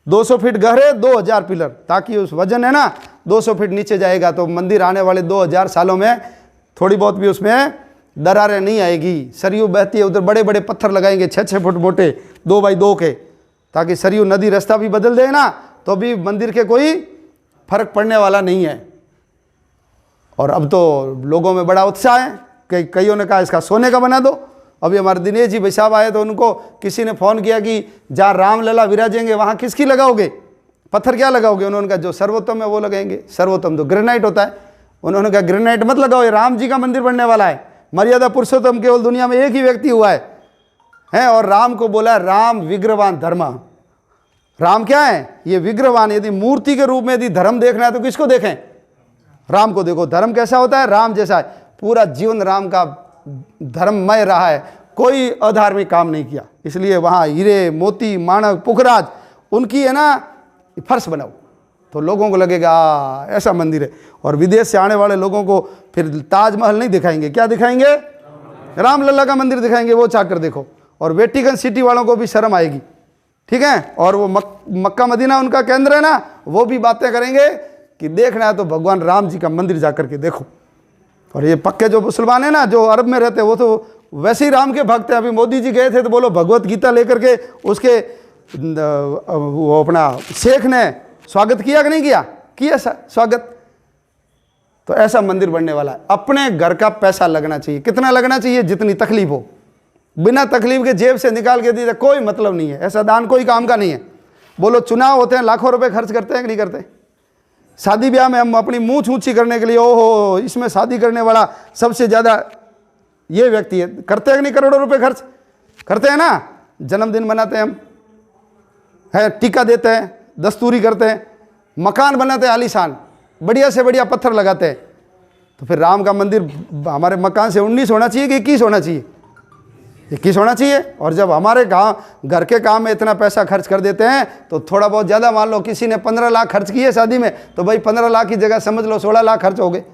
200 फीट गहरे, 2000 पिलर, ताकि उस वजन है ना 200 फीट नीचे जाएगा तो मंदिर आने वाले 2000 सालों में थोड़ी बहुत भी उसमें दरारें नहीं आएगी। सरयू बहती है, उधर बड़े बड़े पत्थर लगाएंगे 6-6 फुट मोटे 2x2 के, ताकि सरयू नदी रास्ता भी बदल दे ना तो भी मंदिर के कोई फर्क पड़ने वाला नहीं है। और अब तो लोगों में बड़ा उत्साह है, कईयों ने कहा इसका सोने का बना दो। अभी हमारे दिनेश जी भाई साहब आए तो उनको किसी ने फ़ोन किया कि जहाँ रामलला विराजेंगे वहाँ किसकी लगाओगे, पत्थर क्या लगाओगे? उन्होंने कहा जो सर्वोत्तम है वो लगाएंगे। सर्वोत्तम तो ग्रेनाइट होता है। उन्होंने कहा ग्रेनाइट मत लगाओ, ये राम जी का मंदिर बनने वाला है। मर्यादा पुरुषोत्तम केवल दुनिया में एक ही व्यक्ति हुआ हैं। और राम को बोला राम विग्रहवान धर्म। राम क्या है? ये विग्रहवान। यदि मूर्ति के रूप में यदि धर्म देखना है तो किसको देखें? राम को देखो। धर्म कैसा होता है? राम जैसा है। पूरा जीवन राम का धर्ममय रहा है, कोई अधार्मिक काम नहीं किया। इसलिए वहाँ हीरे मोती माणक पुखराज उनकी है ना फर्श बनाओ तो लोगों को लगेगा ऐसा मंदिर है। और विदेश से आने वाले लोगों को फिर ताजमहल नहीं दिखाएंगे, क्या दिखाएंगे? रामलला का मंदिर दिखाएंगे, वो चाकर देखो। और वेटिकन सिटी वालों को भी शर्म आएगी, ठीक है। और वो मक्का मदीना उनका केंद्र है ना, वो भी बातें करेंगे कि देखना है तो भगवान राम जी का मंदिर जाकर के देखो। और ये पक्के जो मुसलमान है ना, जो अरब में रहते हैं, वो तो वैसे ही राम के भक्त हैं। अभी मोदी जी गए थे तो बोलो भगवत गीता लेकर के उसके वो अपना शेख ने स्वागत किया कि नहीं किया? किया स्वागत। तो ऐसा मंदिर बनने वाला है। अपने घर का पैसा लगना चाहिए। कितना लगना चाहिए? जितनी तकलीफ हो। बिना तकलीफ के जेब से निकाल के दीजिए, कोई मतलब नहीं है। ऐसा दान कोई काम का नहीं है। बोलो चुनाव होते हैं, लाखों रुपए खर्च करते हैं कि नहीं करते? शादी ब्याह में हम अपनी मुंह ऊंची करने के लिए, ओहो इसमें शादी करने वाला सबसे ज़्यादा ये व्यक्ति है, करते हैं कि नहीं? करोड़ों रुपए खर्च करते हैं ना। जन्मदिन मनाते हैं हम, है टीका देते हैं, दस्तूरी करते हैं, मकान बनाते हैं आलीशान, बढ़िया से बढ़िया पत्थर लगाते हैं। तो फिर राम का मंदिर हमारे मकान से 19 होना चाहिए कि 21 होना चाहिए? 21 होना चाहिए। और जब हमारे घर के काम में इतना पैसा खर्च कर देते हैं तो थोड़ा बहुत ज़्यादा, मान लो किसी ने 15 लाख खर्च किए शादी में, तो भाई 15 लाख की जगह समझ लो 16 लाख खर्च हो गए।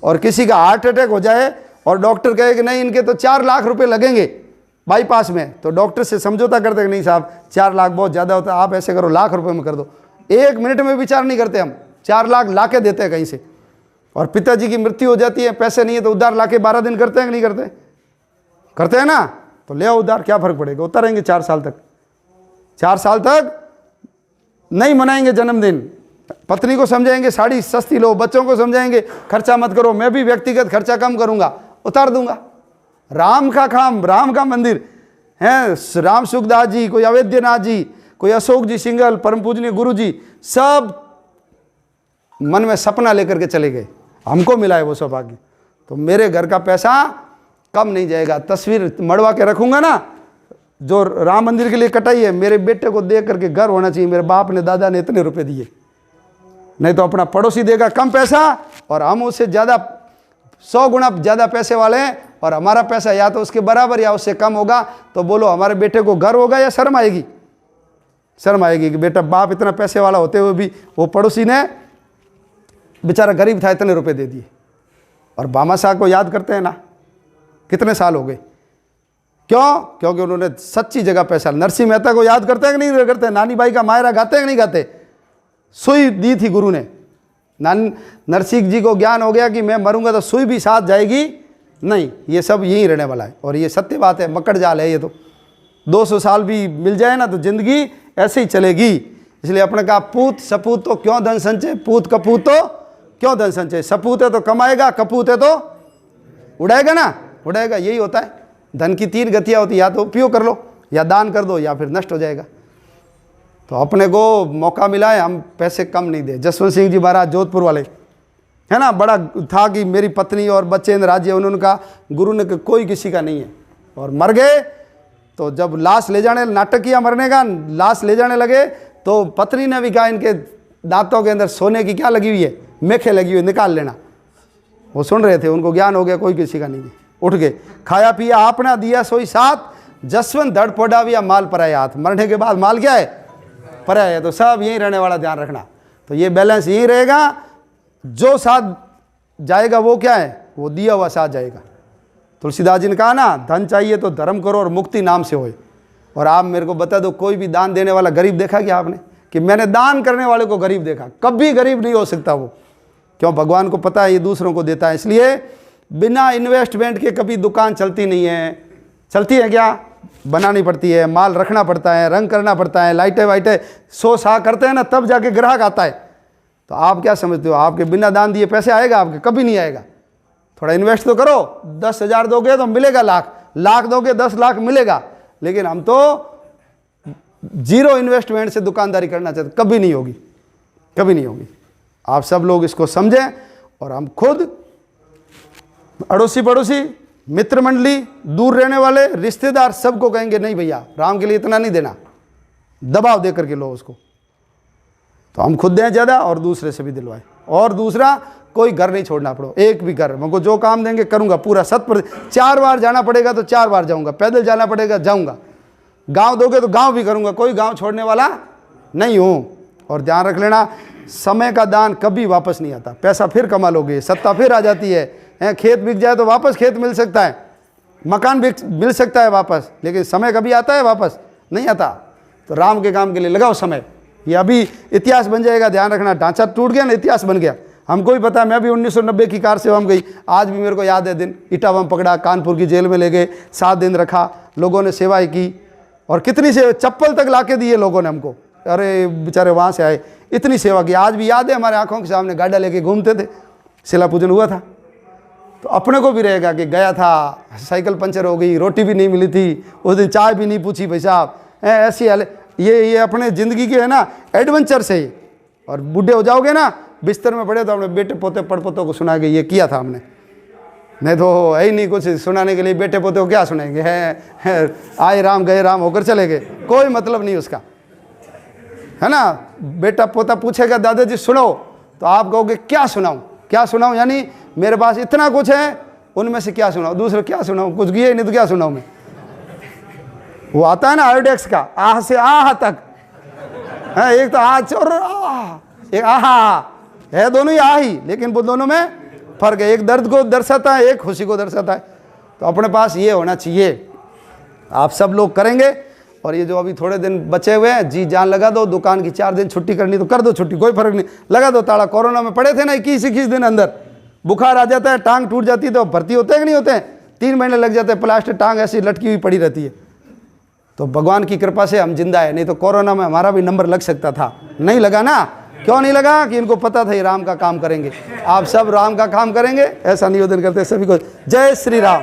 और किसी का हार्ट अटैक हो जाए और डॉक्टर कहे कि नहीं इनके तो 4 लाख रुपए लगेंगे बाईपास में, तो डॉक्टर से समझौता करते कि नहीं साहब 4 लाख बहुत ज़्यादा होता है, आप ऐसे करो लाख रुपए में कर दो। 1 मिनट में विचार नहीं करते हम, 4 लाख ला के देते हैं कहीं से। और पिताजी की मृत्यु हो जाती है, पैसे नहीं है तो उधार ला के 12 दिन करते हैं कि नहीं करते? करते हैं ना। तो ले आओ उधार, क्या फर्क पड़ेगा? उतारेंगे 4 साल तक। 4 साल तक नहीं मनाएंगे जन्मदिन। पत्नी को समझाएंगे साड़ी सस्ती लो, बच्चों को समझाएंगे खर्चा मत करो, मैं भी व्यक्तिगत खर्चा कम करूंगा, उतार दूंगा। राम का काम, राम का मंदिर है। राम सुखदास जी, कोई अवैधनाथ जी, कोई अशोक जी सिंघल, परम पूजनीय गुरु जी, सब मन में सपना लेकर के चले गए। हमको मिला है वो सौभाग्य। तो मेरे घर का पैसा कम नहीं जाएगा। तस्वीर मड़वा के रखूंगा ना, जो राम मंदिर के लिए कटाई है, मेरे बेटे को देख करके गर्व होना चाहिए मेरे बाप ने दादा ने इतने रुपए दिए। नहीं तो अपना पड़ोसी देगा कम पैसा और हम उससे ज़्यादा 100 गुना ज़्यादा पैसे वाले हैं, और हमारा पैसा या तो उसके बराबर या उससे कम होगा। तो बोलो हमारे बेटे को गर्व होगा या शर्म आएगी? शर्म आएगी कि बेटा बाप इतना पैसे वाला होते हुए भी वो पड़ोसी ने बेचारा गरीब था इतने रुपए दे दिए। और भामा शाह को याद करते हैं ना, कितने साल हो गए। क्यों? क्योंकि उन्होंने सच्ची जगह पैसा। नरसिंह मेहता को याद करते हैं कि नहीं करते? नानी बाई का मायरा गाते हैं कि नहीं गाते? सुई दी थी गुरु ने। नरसिंह जी को ज्ञान हो गया कि मैं मरूंगा तो सुई भी साथ जाएगी नहीं, ये सब यहीं रहने वाला है। और ये सत्य बात है, मकड़ जाल है ये। तो 200 साल भी मिल जाए ना तो जिंदगी ऐसे ही चलेगी। इसलिए अपने कहा पूत सपूत तो क्यों धन संचय, पूत कपूत तो क्यों धन संचय। सपूत है तो कमाएगा, कपूत है तो उड़ाएगा ना, उड़ाएगा। यही होता है। धन की 3 गतियाँ होती, या तो उपयोग कर लो, या दान कर दो, या फिर नष्ट हो जाएगा। तो अपने को मौका मिला है, हम पैसे कम नहीं दे। जसवंत सिंह जी महाराज जोधपुर वाले है ना, बड़ा था कि मेरी पत्नी और बच्चे राज्य, उन्होंने कहा गुरु ने कहा कोई किसी का नहीं है। और मर गए तो जब लाश ले जाने, नाटक किया मरने का, लाश ले जाने लगे तो पत्नी ने भी कहा इनके दांतों के अंदर सोने की क्या लगी हुई है, मेखे लगी हुई, निकाल लेना। वो सुन रहे थे, उनको ज्ञान हो गया कोई किसी का नहीं है। उठ गए, खाया पिया आपना दिया सोई साथ, जसवंत धड़ पोडाविया माल पराया हाथ। मरने के बाद माल क्या है? पराया है। तो सब यहीं रहने वाला, ध्यान रखना। तो ये बैलेंस यहीं रहेगा। जो साथ जाएगा वो क्या है? वो दिया हुआ साथ जाएगा। तुलसीदास जी ने कहा ना, धन चाहिए तो धर्म करो और मुक्ति नाम से होए। और आप मेरे को बता दो, कोई भी दान देने वाला गरीब देखा क्या आपने? कि मैंने दान करने वाले को गरीब देखा? कभी गरीब नहीं हो सकता वो। क्यों? भगवान को पता है ये दूसरों को देता है। इसलिए बिना इन्वेस्टमेंट के कभी दुकान चलती नहीं है। चलती है क्या? बनानी पड़ती है, माल रखना पड़ता है, रंग करना पड़ता है, लाइटें वाइटें 100 सा करते हैं ना, तब जाके ग्राहक आता है। तो आप क्या समझते हो, आपके बिना दान दिए पैसे आएगा आपके? कभी नहीं आएगा। थोड़ा इन्वेस्ट तो करो। 10,000 दोगे तो मिलेगा लाख, लाख दोगे 10 लाख मिलेगा। लेकिन हम तो 0 इन्वेस्टमेंट से दुकानदारी करना चाहते, कभी नहीं होगी, कभी नहीं होगी। आप सब लोग इसको समझें और हम खुद अड़ोसी पड़ोसी मित्र मंडली, दूर रहने वाले, रिश्तेदार, सबको कहेंगे नहीं भैया राम के लिए इतना नहीं देना, दबाव दे करके लो उसको। तो हम खुद दें ज़्यादा और दूसरे से भी दिलवाएं। और दूसरा, कोई घर नहीं छोड़ना पड़ो, एक भी घर, मुझको जो काम देंगे करूँगा पूरा 100%। 4 बार जाना पड़ेगा तो 4 बार जाऊँगा, पैदल जाना पड़ेगा जाऊँगा, गांव दोगे तो गांव भी करूँगा, कोई गांव छोड़ने वाला नहीं हूँ। और ध्यान रख लेना, समय का दान कभी वापस नहीं आता। पैसा फिर कमा लोगे, सत्ता फिर आ जाती है, खेत बिक जाए तो वापस खेत मिल सकता है, मकान मिल सकता है वापस, लेकिन समय कभी आता है वापस नहीं आता। तो राम के काम के लिए लगाओ समय। ये अभी इतिहास बन जाएगा, ध्यान रखना। ढांचा टूट गया ना, इतिहास बन गया। हमको भी पता है, मैं भी 1990 की कार सेवा में गई, आज भी मेरे को याद है दिन। इटावा में पकड़ा, कानपुर की जेल में ले गए, 7 दिन रखा, लोगों ने सेवाएं की, और कितनी से चप्पल तक ला के दिए लोगों ने हमको। अरे बेचारे वहाँ से आए, इतनी सेवा की। आज भी याद है, हमारे आंखों के सामने गाड़ा लेके घूमते थे, शिला पूजन हुआ था। तो अपने को भी रहेगा कि गया था, साइकिल पंचर हो गई, रोटी भी नहीं मिली थी उस दिन, चाय भी नहीं पूछी भाई साहब, ऐसी हाल। ये अपने ज़िंदगी के है ना एडवेंचर से ही। और बूढ़े हो जाओगे ना, बिस्तर में पड़े तो अपने बेटे पोते पड़पोतों को सुना के ये किया था हमने, नहीं तो है ही नहीं कुछ सुनाने के लिए। बेटे पोते को क्या सुनाएंगे, है आए राम गए राम होकर चले गए, कोई मतलब नहीं उसका, है ना। बेटा पोता पूछेगा दादाजी सुनो, तो आप कहोगे क्या सुनाऊं क्या सुनाऊं, यानी मेरे पास इतना कुछ है, उनमें से क्या सुनाऊं, दूसरे क्या सुनाऊं, कुछ किए नहीं तो क्या सुनाऊं मैं। वो आता है ना आयोडेक्स का, आह से आह तक है, एक तो आह और आह, एक आहा है, दोनों ही आह ही, लेकिन वो दोनों में फर्क है। एक दर्द को दर्शाता है, एक खुशी को दर्शाता है। तो अपने पास ये होना चाहिए। आप सब लोग करेंगे। और ये जो अभी थोड़े दिन बचे हुए हैं, जी जान लगा दो। दुकान की 4 दिन छुट्टी करनी तो कर दो छुट्टी, कोई फर्क नहीं, लगा दो ताला। कोरोना में पड़े थे ना 21 दिन अंदर, बुखार आ जाता है, टांग टूट जाती है, तो भर्ती होते हैं कि नहीं होते हैं, 3 महीने लग जाते हैं, प्लास्टर टांग ऐसी लटकी हुई पड़ी रहती है। तो भगवान की कृपा से हम जिंदा है, नहीं तो कोरोना में हमारा भी नंबर लग सकता था। नहीं लगा ना, क्यों नहीं लगा, कि इनको पता था ये राम का काम करेंगे। आप सब राम का काम करेंगे, ऐसा निवेदन करते सभी को। जय श्री राम।